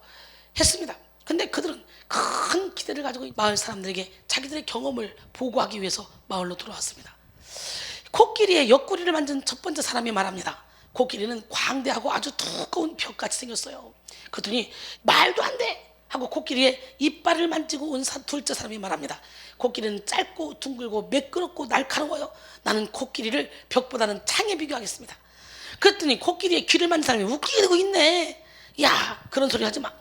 했습니다. 근데 그들은 큰 기대를 가지고 마을 사람들에게 자기들의 경험을 보고하기 위해서 마을로 들어왔습니다. 코끼리의 옆구리를 만진 첫 번째 사람이 말합니다. 코끼리는 광대하고 아주 두꺼운 벽같이 생겼어요. 그랬더니 말도 안 돼 하고 코끼리의 이빨을 만지고 온 둘째 사람이 말합니다. 코끼리는 짧고 둥글고 매끄럽고 날카로워요. 나는 코끼리를 벽보다는 창에 비교하겠습니다. 그랬더니 코끼리의 귀를 만진 사람이 웃기고 있네. 야, 그런 소리 하지 마.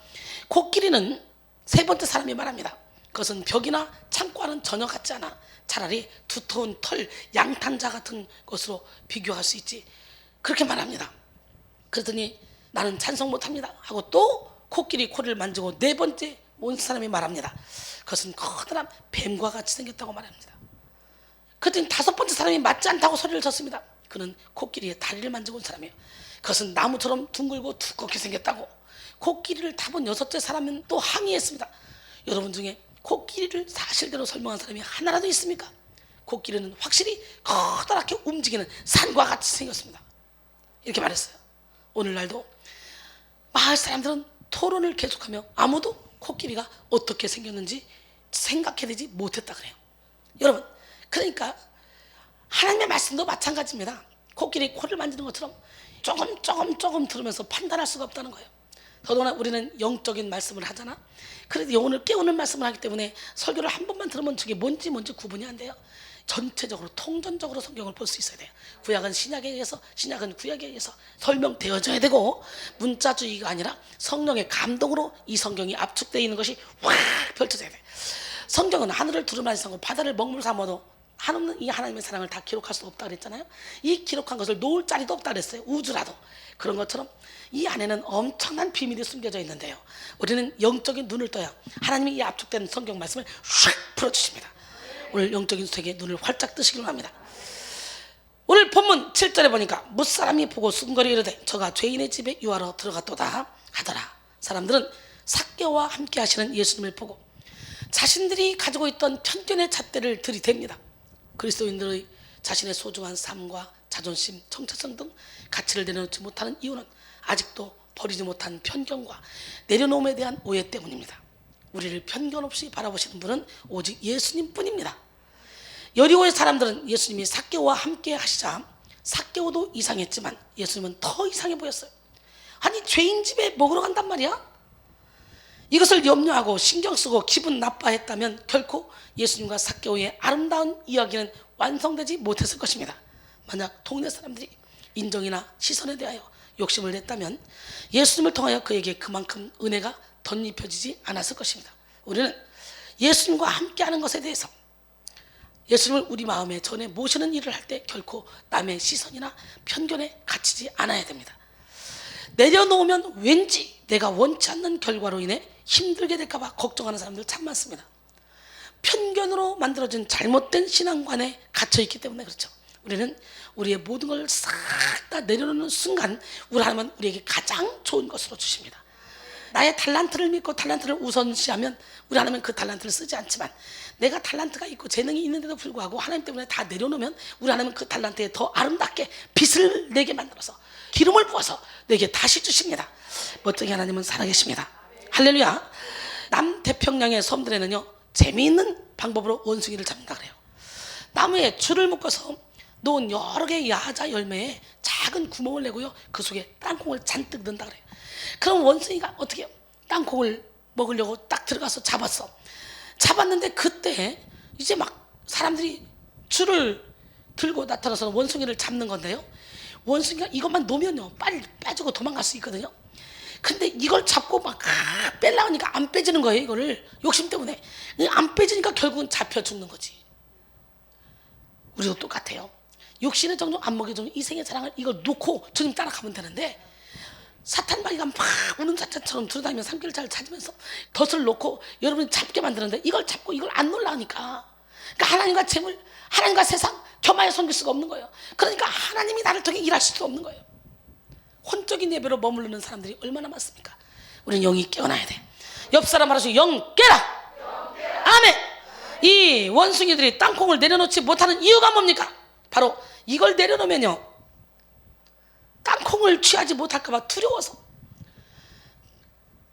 코끼리는 세 번째 사람이 말합니다. 그것은 벽이나 창과는 전혀 같지 않아. 차라리 두터운 털, 양탄자 같은 것으로 비교할 수 있지. 그렇게 말합니다. 그랬더니 나는 찬성 못합니다 하고 또 코끼리 코를 만지고 네 번째 온 사람이 말합니다. 그것은 커다란 뱀과 같이 생겼다고 말합니다. 그랬더니 다섯 번째 사람이 맞지 않다고 소리를 쳤습니다. 그는 코끼리의 다리를 만지고 온 사람이에요. 그것은 나무처럼 둥글고 두껍게 생겼다고. 코끼리를 타본 여섯째 사람은 또 항의했습니다. 여러분 중에 코끼리를 사실대로 설명한 사람이 하나라도 있습니까? 코끼리는 확실히 커다랗게 움직이는 산과 같이 생겼습니다. 이렇게 말했어요. 오늘날도 마을 사람들은 토론을 계속하며 아무도 코끼리가 어떻게 생겼는지 생각해내지 못했다 그래요. 여러분, 그러니까 하나님의 말씀도 마찬가지입니다. 코끼리 코를 만지는 것처럼 조금 들으면서 판단할 수가 없다는 거예요. 더더구나 우리는 영적인 말씀을 하잖아. 그래도 영혼을 깨우는 말씀을 하기 때문에 설교를 한 번만 들으면 저게 뭔지 구분이 안 돼요. 전체적으로 통전적으로 성경을 볼 수 있어야 돼요. 구약은 신약에 의해서, 신약은 구약에 의해서 설명되어져야 되고, 문자주의가 아니라 성령의 감동으로 이 성경이 압축되어 있는 것이 확 펼쳐져야 돼요. 성경은 하늘을 두루마리 삼고 바다를 먹물 삼아도 한없는 이 하나님의 사랑을 다 기록할 수 없다 그랬잖아요. 이 기록한 것을 놓을 자리도 없다 그랬어요. 우주라도. 그런 것처럼 이 안에는 엄청난 비밀이 숨겨져 있는데요, 우리는 영적인 눈을 떠야 하나님이 이 압축된 성경 말씀을 샥 풀어주십니다. 오늘 영적인 세계에 눈을 활짝 뜨시길 바랍니다. 오늘 본문 7절에 보니까 무사람이 보고 숨거리 이르되 저가 죄인의 집에 유하러 들어갔도다 하더라. 사람들은 삭개오와 함께 하시는 예수님을 보고 자신들이 가지고 있던 편견의 잣대를 들이댑니다. 그리스도인들의 자신의 소중한 삶과 자존심, 정체성 등 가치를 내려놓지 못하는 이유는 아직도 버리지 못한 편견과 내려놓음에 대한 오해 때문입니다. 우리를 편견 없이 바라보시는 분은 오직 예수님 뿐입니다. 여리고의 사람들은 예수님이 삭개오와 함께 하시자 삭개오도 이상했지만 예수님은 더 이상해 보였어요. 아니, 죄인 집에 먹으러 간단 말이야? 이것을 염려하고 신경 쓰고 기분 나빠했다면 결코 예수님과 삭개오의 아름다운 이야기는 완성되지 못했을 것입니다. 만약 동네 사람들이 인정이나 시선에 대하여 욕심을 냈다면 예수님을 통하여 그에게 그만큼 은혜가 덧입혀지지 않았을 것입니다. 우리는 예수님과 함께하는 것에 대해서, 예수님을 우리 마음에 전에 모시는 일을 할 때 결코 남의 시선이나 편견에 갇히지 않아야 됩니다. 내려놓으면 왠지 내가 원치 않는 결과로 인해 힘들게 될까 봐 걱정하는 사람들 참 많습니다. 편견으로 만들어진 잘못된 신앙관에 갇혀있기 때문에 그렇죠. 우리는 우리의 모든 걸 싹 다 내려놓는 순간 우리 하나님은 우리에게 가장 좋은 것으로 주십니다. 나의 달란트를 믿고 달란트를 우선시하면 우리 하나님은 그 달란트를 쓰지 않지만, 내가 달란트가 있고 재능이 있는데도 불구하고 하나님 때문에 다 내려놓으면 우리 하나님은 그 달란트에 더 아름답게 빛을 내게 만들어서 기름을 부어서 내게 다시 주십니다. 멋지게 하나님은 살아계십니다. 할렐루야. 남태평양의 섬들에는요, 재미있는 방법으로 원숭이를 잡는다 그래요. 나무에 줄을 묶어서 놓은 여러 개의 야자 열매에 작은 구멍을 내고요, 그 속에 땅콩을 잔뜩 넣는다 그래요. 그럼 원숭이가 어떻게 해요? 땅콩을 먹으려고 딱 들어가서 잡았는데 그때 이제 막 사람들이 줄을 들고 나타나서 원숭이를 잡는 건데요, 원숭이가 이것만 놓으면요 빨리 빠지고 도망갈 수 있거든요. 근데 이걸 잡고 막 빼려고 하니까 안 빼지는 거예요. 이거를 욕심 때문에 안 빼지니까 결국은 잡혀 죽는 거지. 우리도 똑같아요. 육신의 정도 안 먹여주는 이 생의 사랑을 이걸 놓고 주님 따라가면 되는데, 사탄마귀가 막 우는 사자처럼 들어다니며 산길을 잘 찾으면서 덫을 놓고 여러분이 잡게 만드는데, 이걸 잡고 이걸 안 놀라니까, 그러니까 하나님과 재물, 하나님과 세상 겸하여 섬길 수가 없는 거예요. 그러니까 하나님이 나를 통해 일하실 수 없는 거예요. 혼적인 예배로 머무르는 사람들이 얼마나 많습니까? 우리는 영이 깨어나야 돼. 옆 사람 말하시고 영 깨라. 아멘. 이 원숭이들이 땅콩을 내려놓지 못하는 이유가 뭡니까? 바로 이걸 내려놓으면요, 땅콩을 취하지 못할까 봐 두려워서.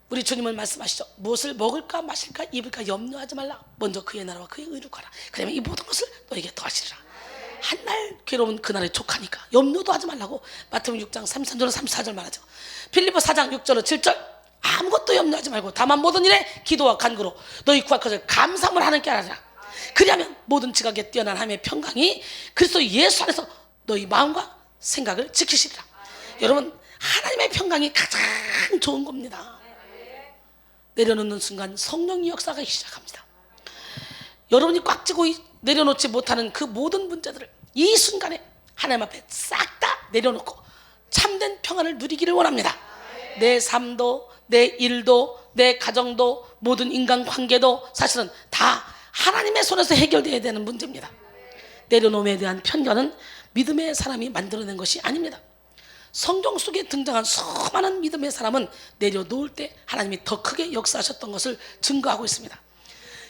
우리 주님은 말씀하시죠. 무엇을 먹을까 마실까 입을까 염려하지 말라. 먼저 그의 나라와 그의 의를 구하라. 그러면 이 모든 것을 너에게 더하시리라. 한날 괴로운 그날에 족하니까 염려도 하지 말라고 마태복음 6장 33절로 34절 말하죠. 빌립보 4장 6절로 7절 아무것도 염려하지 말고 다만 모든 일에 기도와 간구로 너희 구할 것을 감사함을 하나님께 하라. 그리하면 모든 지각에 뛰어난 하나님의 평강이 그리스도 예수 안에서 너희 마음과 생각을 지키시리라. 여러분, 하나님의 평강이 가장 좋은 겁니다. 내려놓는 순간 성령의 역사가 시작합니다. 여러분이 꽉 쥐고 내려놓지 못하는 그 모든 문제들을 이 순간에 하나님 앞에 싹 다 내려놓고 참된 평안을 누리기를 원합니다. 내 삶도, 내 일도, 내 가정도, 모든 인간관계도 사실은 다 하나님의 손에서 해결되어야 되는 문제입니다. 내려놓음에 대한 편견은 믿음의 사람이 만들어낸 것이 아닙니다. 성경 속에 등장한 수많은 믿음의 사람은 내려놓을 때 하나님이 더 크게 역사하셨던 것을 증거하고 있습니다.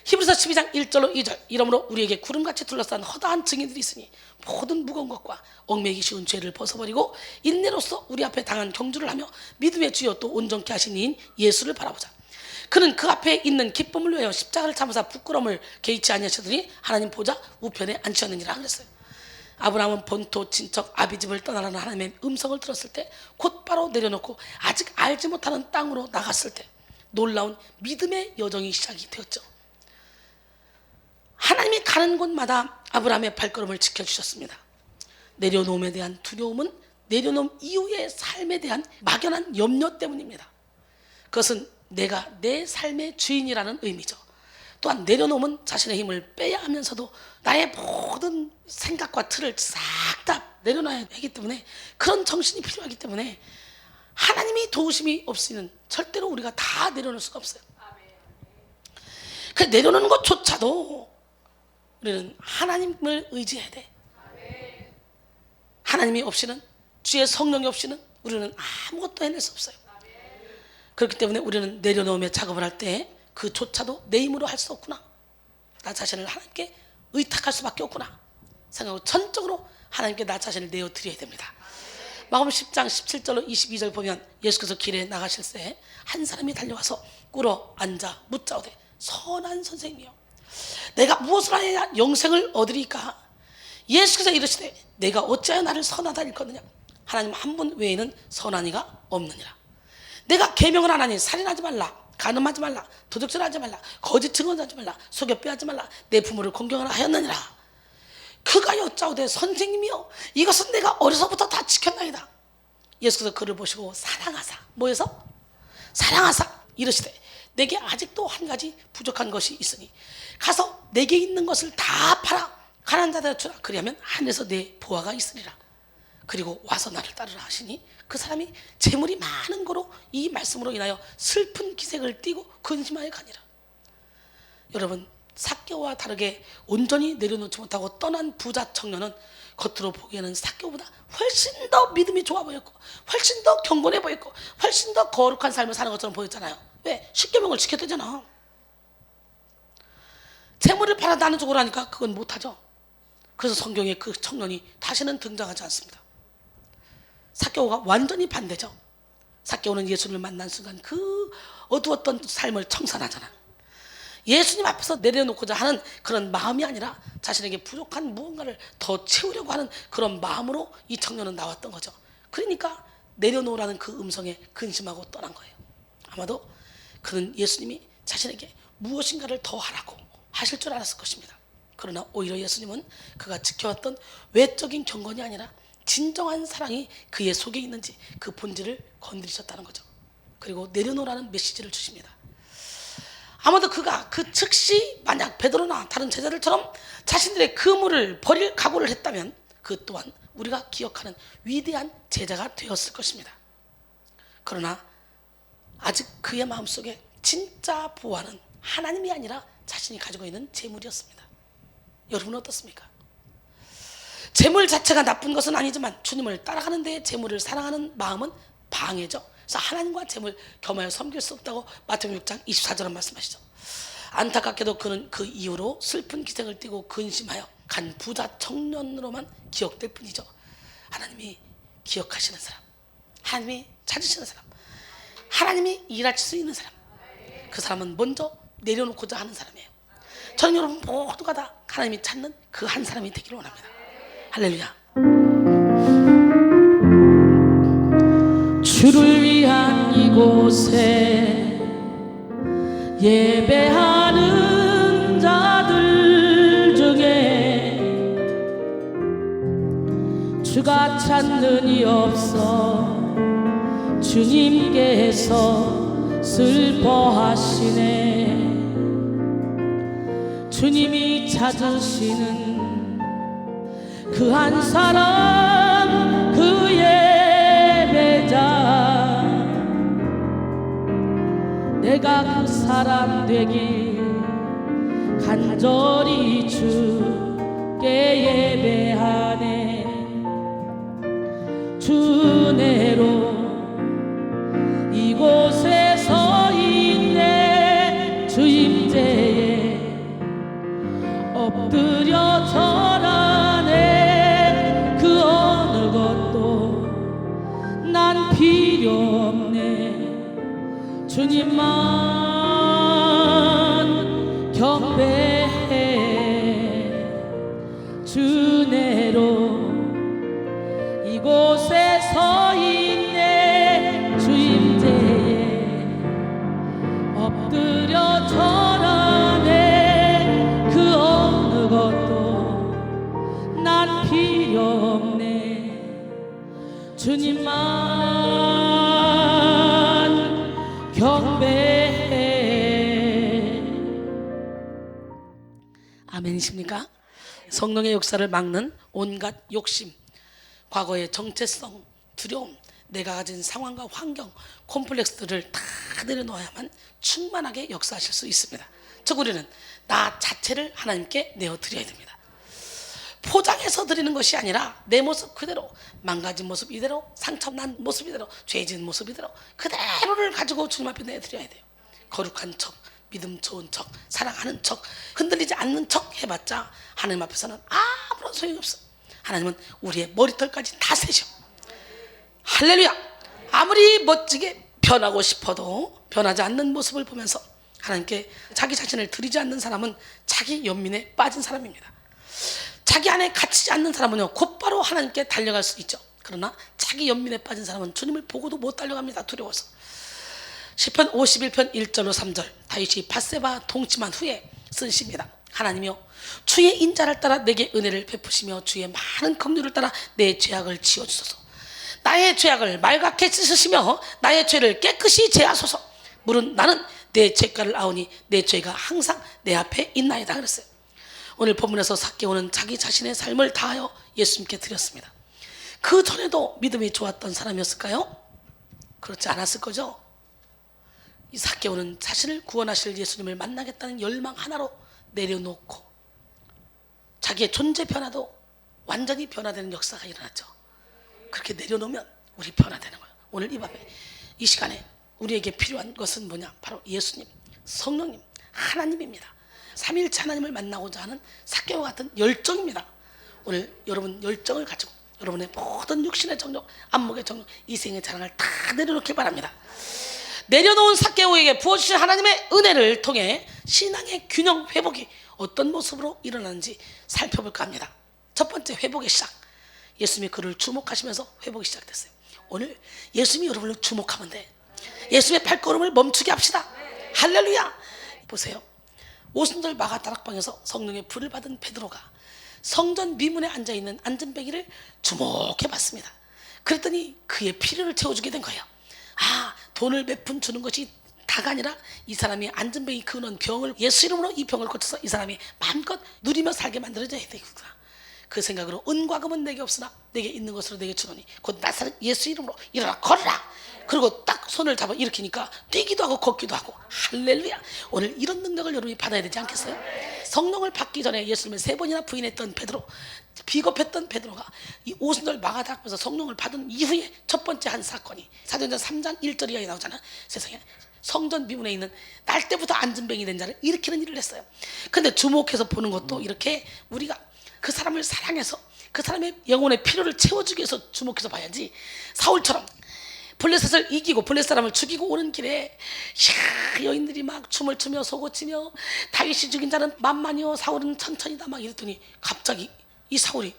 히브리서 12장 1절로 2절, 이러므로 우리에게 구름같이 둘러싼 허다한 증인들이 있으니 모든 무거운 것과 얽매기 쉬운 죄를 벗어버리고 인내로서 우리 앞에 당한 경주를 하며 믿음의 주여 또 온전케 하신 이인 예수를 바라보자. 그는 그 앞에 있는 기쁨을 위하여 십자가를 참으사 부끄러움을 개의치 아니하시더니 하나님 보좌 우편에 앉히셨느니라 그랬어요. 아브라함은 본토 친척 아비집을 떠나라는 하나님의 음성을 들었을 때 곧바로 내려놓고 아직 알지 못하는 땅으로 나갔을 때 놀라운 믿음의 여정이 시작이 되었죠. 하나님이 가는 곳마다 아브라함의 발걸음을 지켜주셨습니다. 내려놓음에 대한 두려움은 내려놓음 이후의 삶에 대한 막연한 염려 때문입니다. 그것은 내가 내 삶의 주인이라는 의미죠. 또한 내려놓으면 자신의 힘을 빼야 하면서도 나의 모든 생각과 틀을 싹 다 내려놔야 하기 때문에 그런 정신이 필요하기 때문에 하나님이 도우심이 없이는 절대로 우리가 다 내려놓을 수가 없어요. 그 내려놓는 것조차도 우리는 하나님을 의지해야 돼. 하나님이 없이는, 주의 성령이 없이는 우리는 아무것도 해낼 수 없어요. 그렇기 때문에 우리는 내려놓음의 작업을 할 때 그조차도 내 힘으로 할 수 없구나, 나 자신을 하나님께 의탁할 수밖에 없구나 생각하고 전적으로 하나님께 나 자신을 내어드려야 됩니다. 마가복음 10장 17절로 22절 보면 예수께서 길에 나가실 때 한 사람이 달려와서 꿇어 앉아 묻자오되 선한 선생님이여 내가 무엇을 하여야 영생을 얻으리까? 예수께서 이르시되 내가 어찌하여 나를 선하다 일컫느냐? 하나님 한 분 외에는 선한 이가 없느니라. 내가 계명을 안 하니 살인하지 말라, 간음하지 말라, 도둑질하지 말라, 거짓 증언하지 말라, 속여 빼하지 말라, 내 부모를 공경하라 하였느니라. 그가 여짜오되 선생님이여 이것은 내가 어려서부터 다 지켰나이다. 예수께서 그를 보시고 사랑하사, 뭐해서? 사랑하사 이르시되 내게 아직도 한 가지 부족한 것이 있으니 가서 내게 있는 것을 다 팔아 가난한 자들에게 주라. 그리하면 하늘에서 내 보화가 있으리라. 그리고 와서 나를 따르라 하시니 그 사람이 재물이 많은 거로 이 말씀으로 인하여 슬픈 기색을 띠고 근심하여 가니라. 여러분, 삭개오와 다르게 온전히 내려놓지 못하고 떠난 부자 청년은 겉으로 보기에는 삭개오보다 훨씬 더 믿음이 좋아 보였고 훨씬 더 경건해 보였고 훨씬 더 거룩한 삶을 사는 것처럼 보였잖아요. 왜? 십계명을 지켰대잖아. 재물을 팔아 나는 쪽으로 하니까 그건 못하죠. 그래서 성경에 그 청년이 다시는 등장하지 않습니다. 삭개오가 완전히 반대죠. 삭개오는 예수님을 만난 순간 그 어두웠던 삶을 청산하잖아. 예수님 앞에서 내려놓고자 하는 그런 마음이 아니라 자신에게 부족한 무언가를 더 채우려고 하는 그런 마음으로 이 청년은 나왔던 거죠. 그러니까 내려놓으라는 그 음성에 근심하고 떠난 거예요. 아마도 그는 예수님이 자신에게 무엇인가를 더 하라고 하실 줄 알았을 것입니다. 그러나 오히려 예수님은 그가 지켜왔던 외적인 경건이 아니라 진정한 사랑이 그의 속에 있는지 그 본질을 건드리셨다는 거죠. 그리고 내려놓으라는 메시지를 주십니다. 아마도 그가 그 즉시 만약 베드로나 다른 제자들처럼 자신들의 그물을 버릴 각오를 했다면 그 또한 우리가 기억하는 위대한 제자가 되었을 것입니다. 그러나 아직 그의 마음속에 진짜 보화는 하나님이 아니라 자신이 가지고 있는 재물이었습니다. 여러분은 어떻습니까? 재물 자체가 나쁜 것은 아니지만 주님을 따라가는 데 재물을 사랑하는 마음은 방해죠. 그래서 하나님과 재물 겸하여 섬길 수 없다고 마태복음 6장 24절은 말씀하시죠. 안타깝게도 그는 그 이후로 슬픈 기색을 띠고 근심하여 간 부자 청년으로만 기억될 뿐이죠. 하나님이 기억하시는 사람, 하나님이 찾으시는 사람, 하나님이 일하실 수 있는 사람, 그 사람은 먼저 내려놓고자 하는 사람이에요. 저는 여러분 모두가 다 하나님이 찾는 그 한 사람이 되기를 원합니다. 할렐루야. 주를 위한 이곳 그곳에 예배하는 자들 중에 주가 찾는 이 없어 주님께서 슬퍼하시네. 주님이 찾으시는 그 한 사람 그 예배자, 내가 그 사람 되길 간절히 주께 예배하네. 주내로 이곳에 서 있네. 주 임재에 엎드려 절하네. 그 어느 것도 난 필요 없네. 주님만 경배해. 주내로 이곳에 서 있네. 주 임재에 엎드려 절하네. 그 어느 것도 난 필요 없네. 주님만 경배해. 아멘이십니까? 성령의 역사를 막는 온갖 욕심, 과거의 정체성, 두려움, 내가 가진 상황과 환경, 콤플렉스들을 다 내려놓아야만 충만하게 역사하실 수 있습니다. 즉 우리는 나 자체를 하나님께 내어드려야 됩니다. 포장해서 드리는 것이 아니라 내 모습 그대로, 망가진 모습 이대로, 상처난 모습 이대로, 죄 지은 모습 이대로 그대로를 가지고 주님 앞에 내드려야 돼요. 거룩한 척, 믿음 좋은 척, 사랑하는 척, 흔들리지 않는 척 해봤자 하나님 앞에서는 아무런 소용이 없어. 하나님은 우리의 머리털까지 다 세셔. 할렐루야. 아무리 멋지게 변하고 싶어도 변하지 않는 모습을 보면서 하나님께 자기 자신을 드리지 않는 사람은 자기 연민에 빠진 사람입니다. 자기 안에 갇히지 않는 사람은요 곧바로 하나님께 달려갈 수 있죠. 그러나 자기 연민에 빠진 사람은 주님을 보고도 못 달려갑니다. 두려워서. 시편 51편 1절로 3절 다윗이 밧세바 동침한 후에 쓴 시입니다. 하나님이여 주의 인자를 따라 내게 은혜를 베푸시며 주의 많은 긍휼을 따라 내 죄악을 지워주소서. 나의 죄악을 말갛게 씻으시며 나의 죄를 깨끗이 제하소서. 물은 나는 내 죄가를 아오니 내 죄가 항상 내 앞에 있나이다 그랬어요. 오늘 본문에서 삭개오는 자기 자신의 삶을 다하여 예수님께 드렸습니다. 그 전에도 믿음이 좋았던 사람이었을까요? 그렇지 않았을 거죠. 이 삭개오는 자신을 구원하실 예수님을 만나겠다는 열망 하나로 내려놓고 자기의 존재 변화도 완전히 변화되는 역사가 일어났죠. 그렇게 내려놓으면 우리 변화되는 거예요. 오늘 이 밤에 이 시간에 우리에게 필요한 것은 뭐냐? 바로 예수님, 성령님, 하나님입니다. 삼위일체 하나님을 만나고자 하는 삭개오와 같은 열정입니다. 오늘 여러분 열정을 가지고 여러분의 모든 육신의 정욕, 안목의 정욕, 이생의 자랑을 다 내려놓길 바랍니다. 내려놓은 삭개오에게 부어주신 하나님의 은혜를 통해 신앙의 균형 회복이 어떤 모습으로 일어나는지 살펴볼까 합니다. 첫 번째 회복의 시작. 예수님이 그를 주목하시면서 회복이 시작됐어요. 오늘 예수님이 여러분을 주목하면 돼. 예수님의 발걸음을 멈추게 합시다. 할렐루야. 보세요. 오순절 마가 다락방에서 성령의 불을 받은 베드로가 성전 미문에 앉아있는 안전뱅이를 주목해 봤습니다. 그랬더니 그의 필요를 채워주게 된 거예요. 돈을 몇 푼 주는 것이 다가 아니라 이 사람이 안전뱅이 그는 병을 예수 이름으로 이 병을 고쳐서 이 사람이 마음껏 누리며 살게 만들어줘야 되겠구나. 그 생각으로 은과 금은 내게 없으나 내게 있는 것으로 내게 주노니 곧 나사렛 예수 이름으로 일어나 걸어라. 그리고 딱 손을 잡아 일으키니까 뛰기도 하고 걷기도 하고. 할렐루야. 오늘 이런 능력을 여러분이 받아야 되지 않겠어요? 성령을 받기 전에 예수님을 3번이나 부인했던 베드로, 비겁했던 베드로가 이 오순절 마가다락방에서 성령을 받은 이후에 첫 번째 한 사건이 사도행전 3장 1절 이하에 나오잖아. 세상에 성전 미문에 있는 날 때부터 안전뱅이 된 자를 일으키는 일을 했어요. 근데 주목해서 보는 것도 이렇게 우리가 그 사람을 사랑해서 그 사람의 영혼의 필요를 채워주기 위해서 주목해서 봐야지. 사울처럼 블레셋을 이기고 블레셋 사람을 죽이고 오는 길에 여인들이 막 춤을 추며 소고치며 다윗이 죽인 자는 만만이요 사울은 천천이다 막 이랬더니 갑자기 이 사울이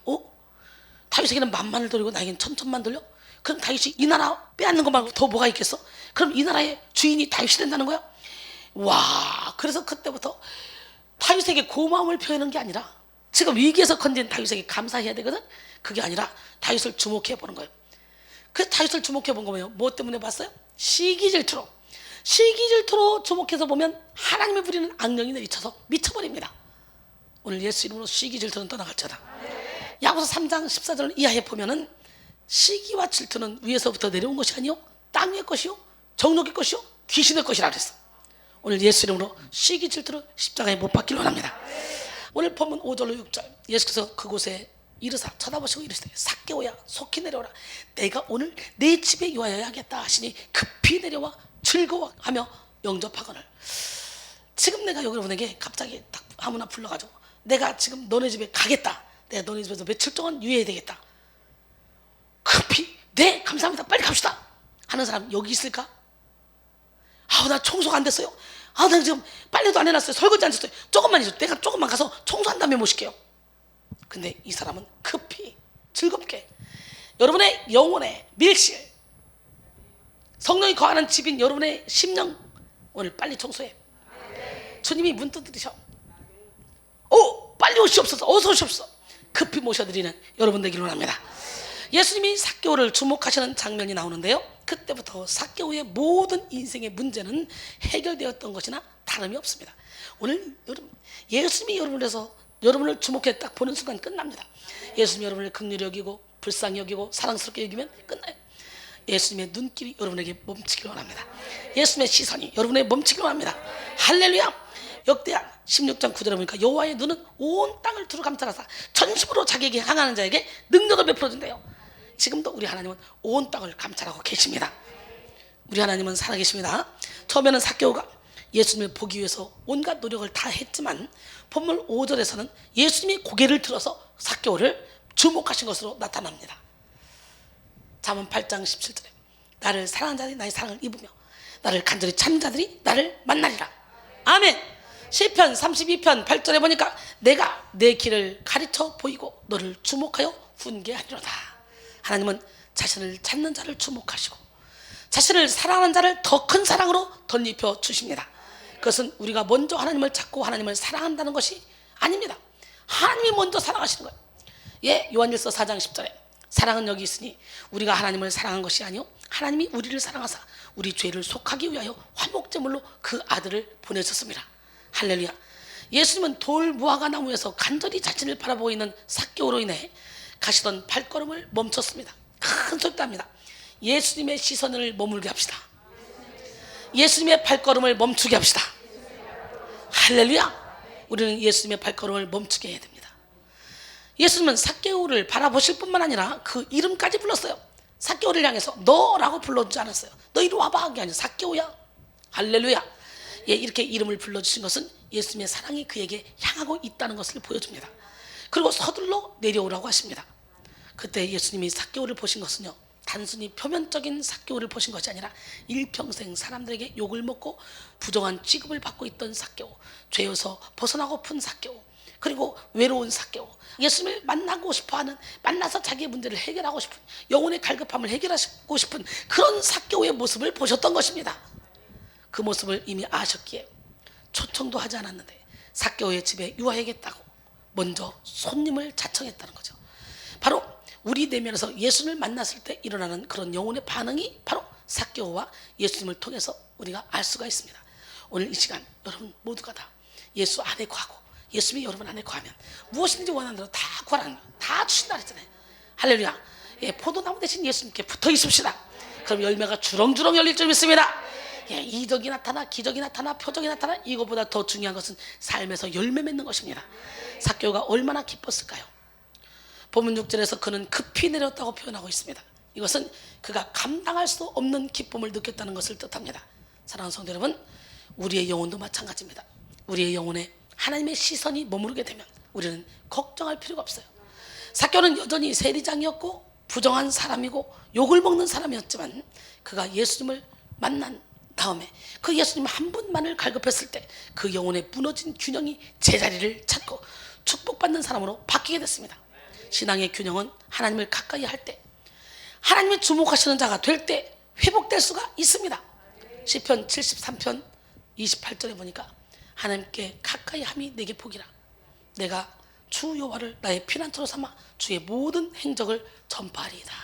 다윗에게는 만만을 돌리고 나에게는 천천만 돌려? 그럼 다윗이 이 나라 빼앗는 것 말고 더 뭐가 있겠어? 그럼 이 나라의 주인이 다윗이 된다는 거야? 와, 그래서 그때부터 다윗에게 고마움을 표현하는 게 아니라 지금 위기에서 건진 다윗에게 감사해야 되거든. 그게 아니라 다윗을 주목해 보는 거예요. 그래서 다윗을 주목해 본 거예요. 뭐 때문에 봤어요? 시기 질투로. 시기 질투로 주목해서 보면 하나님이 부리는 악령이 내리쳐서 미쳐버립니다. 오늘 예수 이름으로 시기 질투는 떠나갈지어다. 야고보서 3장 14절 이하에 보면은 시기와 질투는 위에서부터 내려온 것이 아니요 땅의 것이요 정욕의 것이요 귀신의 것이라 그랬어. 오늘 예수 이름으로 시기 질투를 십자가에 못 박기를 원합니다. 오늘 본문 5절로 6절 예수께서 그곳에 이르사 쳐다보시고 이르시되 삭개오야 속히 내려오라. 내가 오늘 내 집에 유하여야겠다 하시니 급히 내려와 즐거워하며 영접하거늘. 지금 내가 여러분에게 갑자기 딱 아무나 불러가지고 내가 지금 너네 집에 가겠다. 내가 너네 집에서 며칠 동안 유해야 되겠다. 급히 네 감사합니다 빨리 갑시다 하는 사람 여기 있을까? 아우 나 청소가 안 됐어요. 아우 나 지금 빨래도 안 해놨어요. 설거지 안 했어요. 조금만 있어. 내가 조금만 가서 청소한 다음에 모실게요. 근데 이 사람은 급히 즐겁게 여러분의 영혼의 밀실 성령이 거하는 집인 여러분의 심령 오늘 빨리 청소해. 주님이 문 두드리셔. 오 빨리 오시옵소서. 어서 오시옵소서. 급히 모셔드리는 여러분 되기를 원합니다. 예수님이 삭개오를 주목하시는 장면이 나오는데요. 그때부터 삭개오의 모든 인생의 문제는 해결되었던 것이나 다름이 없습니다. 오늘 여러분 예수님이 여러분을 주목해 딱 보는 순간 끝납니다. 예수님이 여러분을 긍휼히 여기고 불쌍히 여기고 사랑스럽게 여기면 끝나요. 예수님의 눈길이 여러분에게 멈추기를 원합니다. 예수님의 시선이 여러분에게 멈추기를 원합니다. 할렐루야. 역대하 16장 9절에 보니까 여호와의 눈은 온 땅을 두루 감찰하사 전심으로 자기에게 향하는 자에게 능력을 베풀어준대요. 지금도 우리 하나님은 온 땅을 감찰하고 계십니다. 우리 하나님은 살아계십니다. 처음에는 삭개오가 예수님을 보기 위해서 온갖 노력을 다 했지만 본문 5절에서는 예수님이 고개를 들어서 삭개오를 주목하신 것으로 나타납니다. 잠언 8장 17절에 나를 사랑하는 자들이 나의 사랑을 입으며 나를 간절히 찾는 자들이 나를 만나리라. 아멘. 시편 32편 8절에 보니까 내가 내 길을 가르쳐 보이고 너를 주목하여 훈계하리로다. 하나님은 자신을 찾는 자를 주목하시고 자신을 사랑하는 자를 더 큰 사랑으로 덧입혀 주십니다. 그것은 우리가 먼저 하나님을 찾고 하나님을 사랑한다는 것이 아닙니다. 하나님이 먼저 사랑하시는 거예요. 예, 요한일서 4장 10절에 사랑은 여기 있으니 우리가 하나님을 사랑한 것이 아니요 하나님이 우리를 사랑하사 우리 죄를 속하기 위하여 화목제물로 그 아들을 보내셨습니다. 할렐루야. 예수님은 돌 무화과 나무에서 간절히 자신을 바라보고 있는 삭개오로 인해 가시던 발걸음을 멈췄습니다. 큰 소리도 합니다. 예수님의 시선을 머물게 합시다. 예수님의 발걸음을 멈추게 합시다. 할렐루야. 우리는 예수님의 발걸음을 멈추게 해야 됩니다. 예수님은 삭개오를 바라보실 뿐만 아니라 그 이름까지 불렀어요. 삭개오를 향해서 너라고 불러주지 않았어요. 너 이리 와봐 하게 아니라 삭개오야. 할렐루야. 예, 이렇게 이름을 불러주신 것은 예수님의 사랑이 그에게 향하고 있다는 것을 보여줍니다. 그리고 서둘러 내려오라고 하십니다. 그때 예수님이 삭개오를 보신 것은요 단순히 표면적인 삭개오를 보신 것이 아니라 일평생 사람들에게 욕을 먹고 부정한 취급을 받고 있던 삭개오, 죄에서 벗어나고픈 삭개오, 그리고 외로운 삭개오, 예수님을 만나고 싶어하는, 만나서 자기의 문제를 해결하고 싶은, 영혼의 갈급함을 해결하고 싶은 그런 삭개오의 모습을 보셨던 것입니다. 그 모습을 이미 아셨기에 초청도 하지 않았는데 삭개오의 집에 유하야겠다고 먼저 손님을 자청했다는 거죠. 바로 우리 내면에서 예수님을 만났을 때 일어나는 그런 영혼의 반응이 바로 삭개오와 예수님을 통해서 우리가 알 수가 있습니다. 오늘 이 시간 여러분 모두가 다 예수 안에 거하고 예수님이 여러분 안에 거하면 무엇이든지 원하는 대로 다 구하라는 거예요. 다 주신다 그랬잖아요. 할렐루야. 예, 포도나무 대신 예수님께 붙어 있읍시다. 그럼 열매가 주렁주렁 열릴 줄 믿습니다. 예, 이적이 나타나 기적이 나타나 표적이 나타나 이것보다 더 중요한 것은 삶에서 열매 맺는 것입니다. 삭개오가 얼마나 기뻤을까요? 본문 6절에서 그는 급히 내렸다고 표현하고 있습니다. 이것은 그가 감당할 수 없는 기쁨을 느꼈다는 것을 뜻합니다. 사랑하는 성도 여러분, 우리의 영혼도 마찬가지입니다. 우리의 영혼에 하나님의 시선이 머무르게 되면 우리는 걱정할 필요가 없어요. 삭개오는 여전히 세리장이었고 부정한 사람이고 욕을 먹는 사람이었지만 그가 예수님을 만난 다음에 그 예수님 한 분만을 갈급했을 때 그 영혼의 무너진 균형이 제자리를 찾고 축복받는 사람으로 바뀌게 됐습니다. 신앙의 균형은 하나님을 가까이 할 때 하나님이 주목하시는 자가 될 때 회복될 수가 있습니다. 시편 73편 28절에 보니까 하나님께 가까이 함이 내게 복이라. 내가 주 여호와를 나의 피난처로 삼아 주의 모든 행적을 전파하리이다.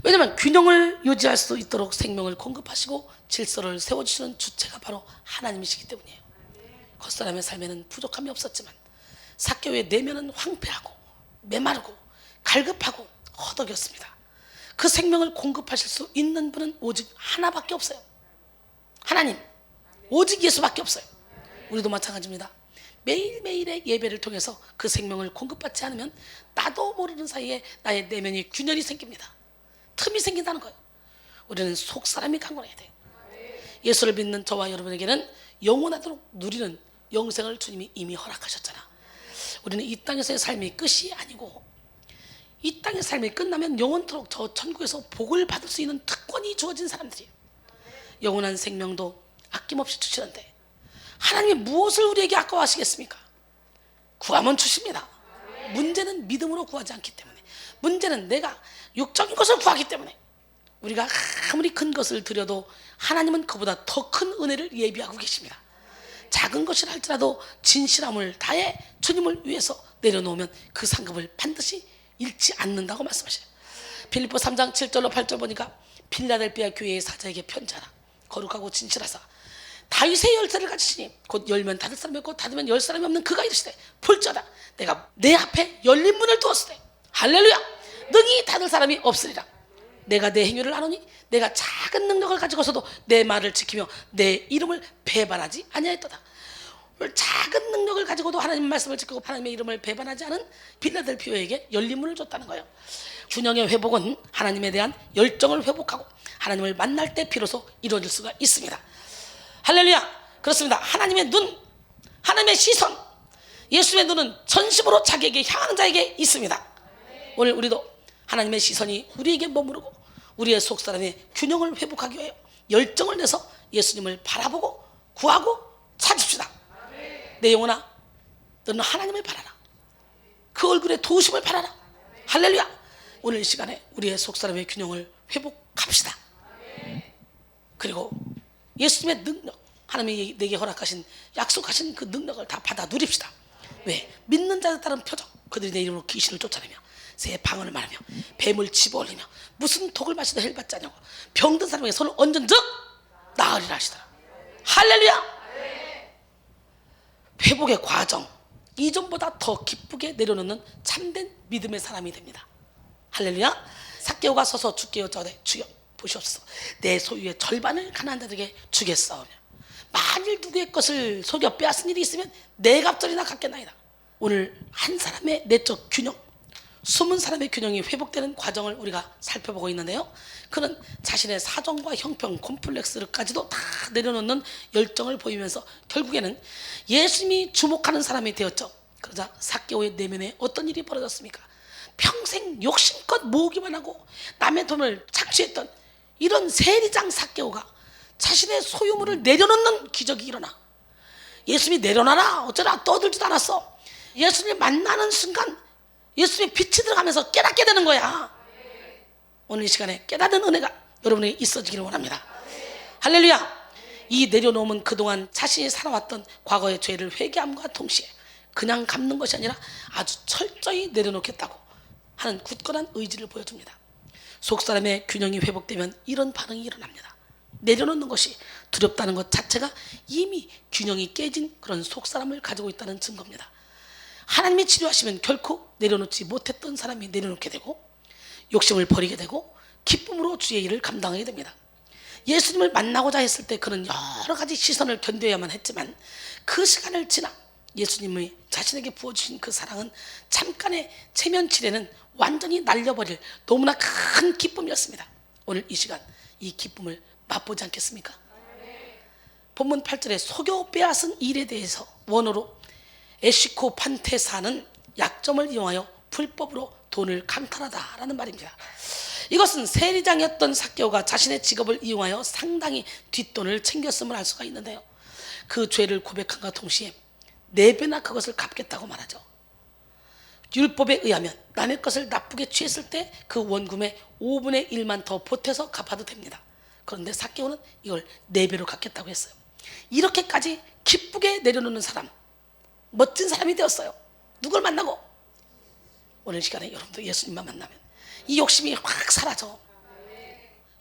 왜냐하면 균형을 유지할 수 있도록 생명을 공급하시고 질서를 세워주시는 주체가 바로 하나님이시기 때문이에요. 겉사람의 삶에는 부족함이 없었지만 삭개오의 내면은 황폐하고 메마르고 갈급하고 허덕였습니다. 그 생명을 공급하실 수 있는 분은 오직 하나밖에 없어요. 하나님, 오직 예수밖에 없어요. 우리도 마찬가지입니다. 매일매일의 예배를 통해서 그 생명을 공급받지 않으면 나도 모르는 사이에 나의 내면이 균열이 생깁니다. 틈이 생긴다는 거예요. 우리는 속사람이 강건해야 돼요. 예수를 믿는 저와 여러분에게는 영원하도록 누리는 영생을 주님이 이미 허락하셨잖아. 우리는 이 땅에서의 삶이 끝이 아니고 이 땅의 삶이 끝나면 영원토록 저 천국에서 복을 받을 수 있는 특권이 주어진 사람들이에요. 영원한 생명도 아낌없이 주시는데 하나님이 무엇을 우리에게 아까워하시겠습니까? 구하면 주십니다. 문제는 믿음으로 구하지 않기 때문에, 문제는 내가 육적인 것을 구하기 때문에, 우리가 아무리 큰 것을 드려도 하나님은 그보다 더 큰 은혜를 예비하고 계십니다. 작은 것이라 할지라도 진실함을 다해 주님을 위해서 내려놓으면 그 상급을 반드시 잃지 않는다고 말씀하셔요. 빌립보 3장 7절로 8절 보니까 필라델피아 교회의 사자에게 편지하라. 거룩하고 진실하사 다윗의 열쇠를 가지시니 곧 열면 닫을 사람이 없고 닫으면 열 사람이 없는 그가 이르시되 볼지어다 내가 내 앞에 열린 문을 두었으되 할렐루야 능히 닫을 사람이 없으리라. 내가 내 행위를 아노니 내가 작은 능력을 가지고서도 내 말을 지키며 내 이름을 배반하지 아니하였도다. 작은 능력을 가지고도 하나님 말씀을 지키고 하나님의 이름을 배반하지 않은 빌라델피오에게 열린 문을 줬다는 거예요. 균형의 회복은 하나님에 대한 열정을 회복하고 하나님을 만날 때 비로소 이루어질 수가 있습니다. 할렐루야. 그렇습니다. 하나님의 눈, 하나님의 시선, 예수의 눈은 전심으로 자기에게 향한 자에게 있습니다. 오늘 우리도 하나님의 시선이 우리에게 머무르고 우리의 속사람의 균형을 회복하기 위하여 열정을 내서 예수님을 바라보고 구하고 찾읍시다. 내 영혼아, 너는 하나님을 바라라. 그 얼굴에 도우심을 바라라. 할렐루야. 오늘 이 시간에 우리의 속사람의 균형을 회복합시다. 그리고 예수님의 능력, 하나님이 내게 허락하신 약속하신 그 능력을 다 받아 누립시다. 왜? 믿는 자에 따른 표적, 그들이 내 이름으로 귀신을 쫓아내며 새 방언을 말하며 뱀을 집어올리며 무슨 독을 마시도 헬받지 않냐고 병든 사람에게 손을 얹은 즉 나으리라 하시더라. 할렐루야. 회복의 과정, 이전보다 더 기쁘게 내려놓는 참된 믿음의 사람이 됩니다. 할렐루야. 삭개오가 서서 주께 여짜오되 주여 보시옵소서 내 소유의 절반을 가난한 자들에게 주겠사오며 만일 누구의 것을 속여 빼앗은 일이 있으면 내 갑절이나 갚겠나이다. 오늘 한 사람의 내적 균형, 숨은 사람의 균형이 회복되는 과정을 우리가 살펴보고 있는데요. 그는 자신의 사정과 형평, 콤플렉스까지도 다 내려놓는 열정을 보이면서 결국에는 예수님이 주목하는 사람이 되었죠. 그러자 삭개오의 내면에 어떤 일이 벌어졌습니까? 평생 욕심껏 모으기만 하고 남의 돈을 착취했던 이런 세리장 삭개오가 자신의 소유물을 내려놓는 기적이 일어나. 예수님이 내려놔라 어쩌라 떠들지도 않았어. 예수님 만나는 순간 예수님의 빛이 들어가면서 깨닫게 되는 거야. 오늘 이 시간에 깨닫는 은혜가 여러분에게 있어지기를 원합니다. 할렐루야. 이 내려놓으면 그동안 자신이 살아왔던 과거의 죄를 회개함과 동시에 그냥 갚는 것이 아니라 아주 철저히 내려놓겠다고 하는 굳건한 의지를 보여줍니다. 속사람의 균형이 회복되면 이런 반응이 일어납니다. 내려놓는 것이 두렵다는 것 자체가 이미 균형이 깨진 그런 속사람을 가지고 있다는 증거입니다. 하나님이 치료하시면 결코 내려놓지 못했던 사람이 내려놓게 되고 욕심을 버리게 되고 기쁨으로 주의 일을 감당하게 됩니다. 예수님을 만나고자 했을 때 그는 여러 가지 시선을 견뎌야만 했지만 그 시간을 지나 예수님이 자신에게 부어주신 그 사랑은 잠깐의 체면치레는 완전히 날려버릴 너무나 큰 기쁨이었습니다. 오늘 이 시간 이 기쁨을 맛보지 않겠습니까? 본문 8절에 속여 빼앗은 일에 대해서 원어로 에시코판테사는 약점을 이용하여 불법으로 돈을 강탈하다라는 말입니다. 이것은 세리장이었던 삭개오가 자신의 직업을 이용하여 상당히 뒷돈을 챙겼음을 알 수가 있는데요. 그 죄를 고백함과 동시에 4배나 그것을 갚겠다고 말하죠. 율법에 의하면 남의 것을 나쁘게 취했을 때 그 원금의 5분의 1만 더 보태서 갚아도 됩니다. 그런데 삭개오는 이걸 4배로 갚겠다고 했어요. 이렇게까지 기쁘게 내려놓는 사람, 멋진 사람이 되었어요. 누굴 만나고? 오늘 시간에 여러분도 예수님만 만나면 이 욕심이 확 사라져.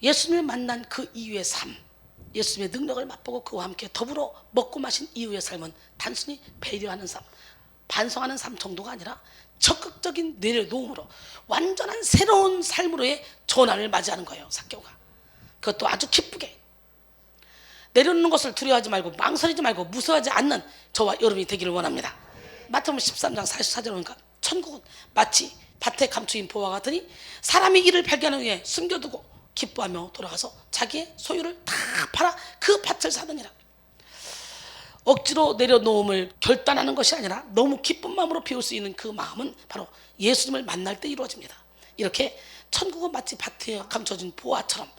예수님을 만난 그 이후의 삶, 예수님의 능력을 맛보고 그와 함께 더불어 먹고 마신 이후의 삶은 단순히 배려하는 삶, 반성하는 삶 정도가 아니라 적극적인 내려놓음으로 완전한 새로운 삶으로의 전환을 맞이하는 거예요. 삭개오가. 그것도 아주 기쁘게. 내려놓는 것을 두려워하지 말고 망설이지 말고 무서워하지 않는 저와 여러분이 되기를 원합니다. 마태복음 13장 44절 보니까 천국은 마치 밭에 감추인 보와 같으니 사람이 이를 발견한 후에 숨겨두고 기뻐하며 돌아가서 자기의 소유를 다 팔아 그 밭을 사느니라. 억지로 내려놓음을 결단하는 것이 아니라 너무 기쁜 마음으로 비울 수 있는 그 마음은 바로 예수님을 만날 때 이루어집니다. 이렇게 천국은 마치 밭에 감춰진 보화처럼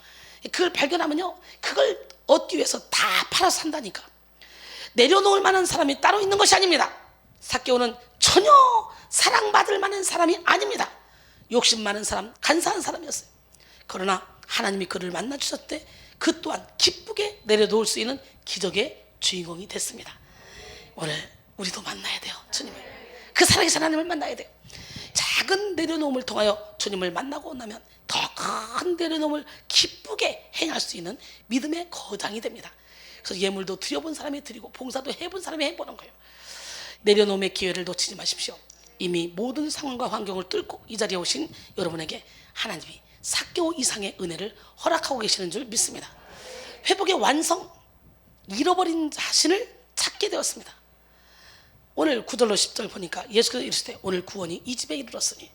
그걸 발견하면요, 그걸 얻기 위해서 다 팔아서 산다니까. 내려놓을 만한 사람이 따로 있는 것이 아닙니다. 삭개오는 전혀 사랑받을 만한 사람이 아닙니다. 욕심 많은 사람, 간사한 사람이었어요. 그러나 하나님이 그를 만나 주셨을 때 그 또한 기쁘게 내려놓을 수 있는 기적의 주인공이 됐습니다. 오늘 우리도 만나야 돼요. 주님을. 그 살아계신 하나님을 만나야 돼요. 작은 내려놓음을 통하여 주님을 만나고 나면 더 큰 내려놓음을 기쁘게 행할 수 있는 믿음의 거장이 됩니다. 그래서 예물도 드려본 사람이 드리고 봉사도 해본 사람이 해보는 거예요. 내려놓음의 기회를 놓치지 마십시오. 이미 모든 상황과 환경을 뚫고 이 자리에 오신 여러분에게 하나님이 삭개오 이상의 은혜를 허락하고 계시는 줄 믿습니다. 회복의 완성, 잃어버린 자신을 찾게 되었습니다. 오늘 9절로 10절 보니까 예수께서 이르시되 오늘 구원이 이 집에 이르렀으니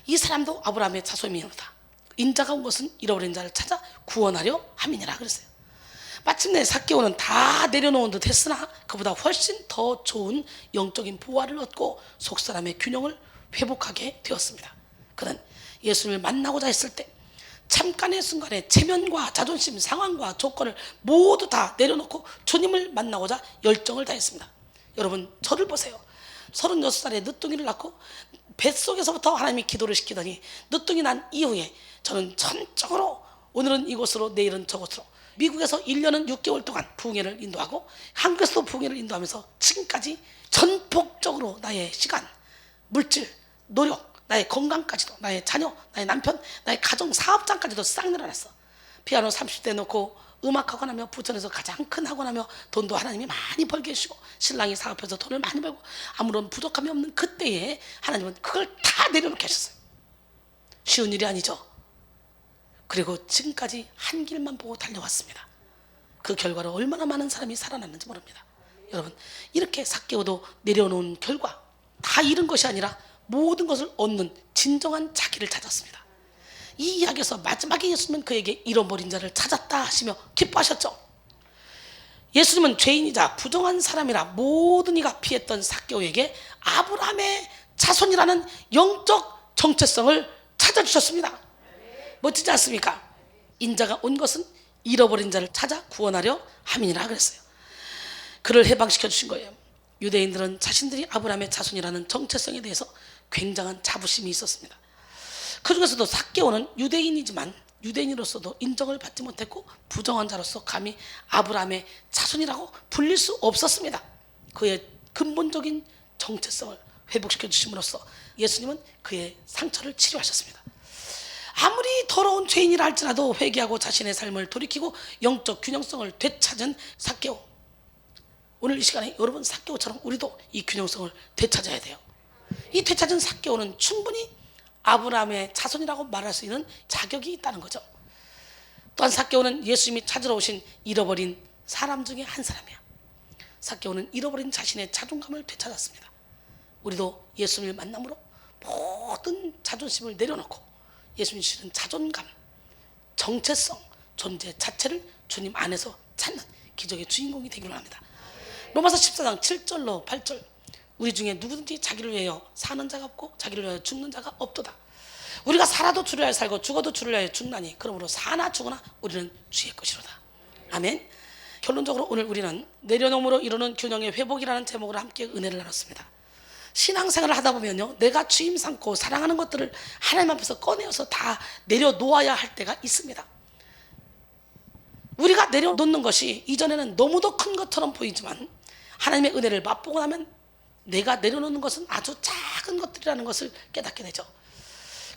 이 사람도 아브라함의 자손이로다. 인자가 온 것은 잃어버린 자를 찾아 구원하려 함이니라 그랬어요. 마침내 삭개오는 다 내려놓은 듯 했으나 그보다 훨씬 더 좋은 영적인 보화를 얻고 속사람의 균형을 회복하게 되었습니다. 그는 예수님을 만나고자 했을 때 잠깐의 순간에 체면과 자존심, 상황과 조건을 모두 다 내려놓고 주님을 만나고자 열정을 다했습니다. 여러분, 저를 보세요. 36살에 늦둥이를 낳고 뱃속에서부터 하나님이 기도를 시키더니 늦둥이 난 이후에 저는 전적으로 오늘은 이곳으로 내일은 저곳으로 미국에서 1년은 6개월 동안 부흥회를 인도하고 한국에서도 부흥회를 인도하면서 지금까지 전폭적으로 나의 시간, 물질, 노력, 나의 건강까지도, 나의 자녀, 나의 남편, 나의 가정, 사업장까지도 싹 늘어났어. 피아노 30대 놓고 음악학원 하며 부천에서 가장 큰 학원 하며 돈도 하나님이 많이 벌게 해주시고 신랑이 사업해서 돈을 많이 벌고 아무런 부족함이 없는 그때에 하나님은 그걸 다 내려놓게 하셨어요. 쉬운 일이 아니죠. 그리고 지금까지 한 길만 보고 달려왔습니다. 그 결과로 얼마나 많은 사람이 살아났는지 모릅니다. 여러분, 이렇게 삭개오도 내려놓은 결과 다 잃은 것이 아니라 모든 것을 얻는 진정한 자기를 찾았습니다. 이 이야기에서 마지막에 예수님은 그에게 잃어버린 자를 찾았다 하시며 기뻐하셨죠. 예수님은 죄인이자 부정한 사람이라 모든 이가 피했던 삭개오에게 아브라함의 자손이라는 영적 정체성을 찾아주셨습니다. 멋지지 않습니까? 인자가 온 것은 잃어버린 자를 찾아 구원하려 함이니라 그랬어요. 그를 해방시켜 주신 거예요. 유대인들은 자신들이 아브라함의 자손이라는 정체성에 대해서 굉장한 자부심이 있었습니다. 그 중에서도 삭개오는 유대인이지만 유대인으로서도 인정을 받지 못했고 부정한 자로서 감히 아브라함의 자손이라고 불릴 수 없었습니다. 그의 근본적인 정체성을 회복시켜 주심으로써 예수님은 그의 상처를 치료하셨습니다. 아무리 더러운 죄인이라 할지라도 회개하고 자신의 삶을 돌이키고 영적 균형성을 되찾은 삭개오. 오늘 이 시간에 여러분 삭개오처럼 우리도 이 균형성을 되찾아야 돼요. 이 되찾은 삭개오는 충분히 아브라함의 자손이라고 말할 수 있는 자격이 있다는 거죠. 또한 삭개오는 예수님이 찾으러 오신 잃어버린 사람 중에 한 사람이야. 삭개오는 잃어버린 자신의 자존감을 되찾았습니다. 우리도 예수님을 만남으로 모든 자존심을 내려놓고 예수님 주시는 자존감, 정체성, 존재 자체를 주님 안에서 찾는 기적의 주인공이 되기를 합니다. 로마서 14장 7절로 8절 우리 중에 누구든지 자기를 위하여 사는 자가 없고 자기를 위하여 죽는 자가 없도다. 우리가 살아도 주를 위하여 살고 죽어도 주를 위하여 죽나니 그러므로 사나 죽으나 우리는 주의 것이로다. 아멘. 결론적으로 오늘 우리는 내려놓음으로 이루는 균형의 회복이라는 제목으로 함께 은혜를 나눴습니다. 신앙생활을 하다 보면요, 내가 주임 삼고 사랑하는 것들을 하나님 앞에서 꺼내어서 다 내려놓아야 할 때가 있습니다. 우리가 내려놓는 것이 이전에는 너무도 큰 것처럼 보이지만 하나님의 은혜를 맛보고 나면 내가 내려놓는 것은 아주 작은 것들이라는 것을 깨닫게 되죠.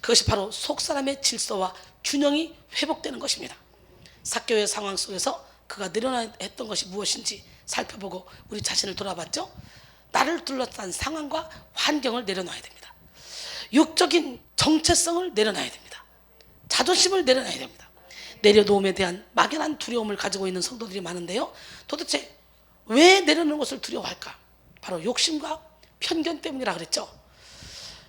그것이 바로 속사람의 질서와 균형이 회복되는 것입니다. 삭개오의 상황 속에서 그가 내려놔야 했던 것이 무엇인지 살펴보고 우리 자신을 돌아봤죠. 나를 둘러싼 상황과 환경을 내려놔야 됩니다. 육적인 정체성을 내려놔야 됩니다. 자존심을 내려놔야 됩니다. 내려놓음에 대한 막연한 두려움을 가지고 있는 성도들이 많은데요, 도대체 왜 내려놓는 것을 두려워할까? 바로 욕심과 편견 때문이라 그랬죠.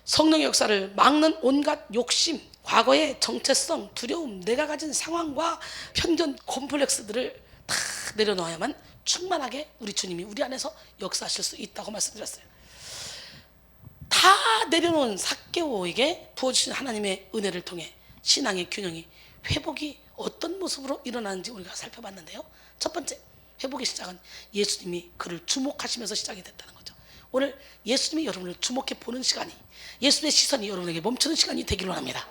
성령의 역사를 막는 온갖 욕심, 과거의 정체성, 두려움, 내가 가진 상황과 편견, 콤플렉스들을 다 내려놓아야만 충만하게 우리 주님이 우리 안에서 역사하실 수 있다고 말씀드렸어요. 다 내려놓은 삭개오에게 부어주신 하나님의 은혜를 통해 신앙의 균형이, 회복이 어떤 모습으로 일어나는지 우리가 살펴봤는데요, 첫 번째 회복의 시작은 예수님이 그를 주목하시면서 시작이 됐다는 거죠. 오늘 예수님이 여러분을 주목해 보는 시간이, 예수님의 시선이 여러분에게 멈추는 시간이 되기를 원합니다.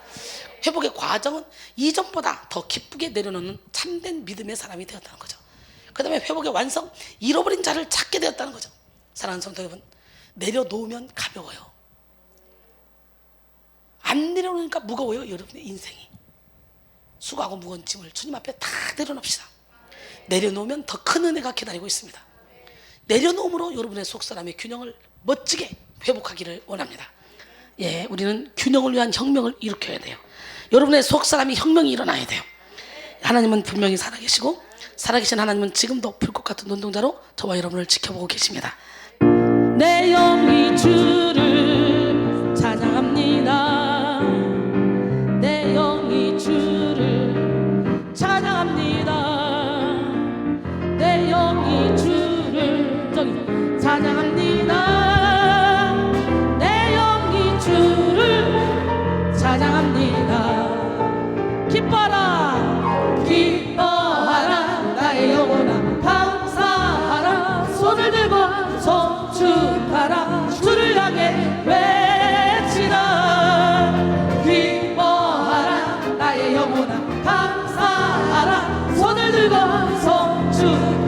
회복의 과정은 이전보다 더 기쁘게 내려놓는 참된 믿음의 사람이 되었다는 거죠. 그 다음에 회복의 완성, 잃어버린 자를 찾게 되었다는 거죠. 사랑하는 성도 여러분, 내려놓으면 가벼워요. 안 내려놓으니까 무거워요. 여러분의 인생이. 수고하고 무거운 짐을 주님 앞에 다 내려놓읍시다. 내려놓으면 더 큰 은혜가 기다리고 있습니다. 내려놓음으로 여러분의 속사람의 균형을 멋지게 회복하기를 원합니다. 예, 우리는 균형을 위한 혁명을 일으켜야 돼요. 여러분의 속사람이 혁명이 일어나야 돼요. 하나님은 분명히 살아계시고, 살아계신 하나님은 지금도 불꽃 같은 눈동자로 저와 여러분을 지켜보고 계십니다. 내 영이 주를 찬양합니다. 내 영이 주를 찬양합니다. 내 영이 주를 찬양합니다. 내 영이 주를 찬양합니다. 기뻐라 기뻐하라 나의 영혼아 감사하라. 손을 들고 송축하라. 주를 향해 외치라. 기뻐하라 나의 영혼아 감사하라. 손을 들고 송축하라.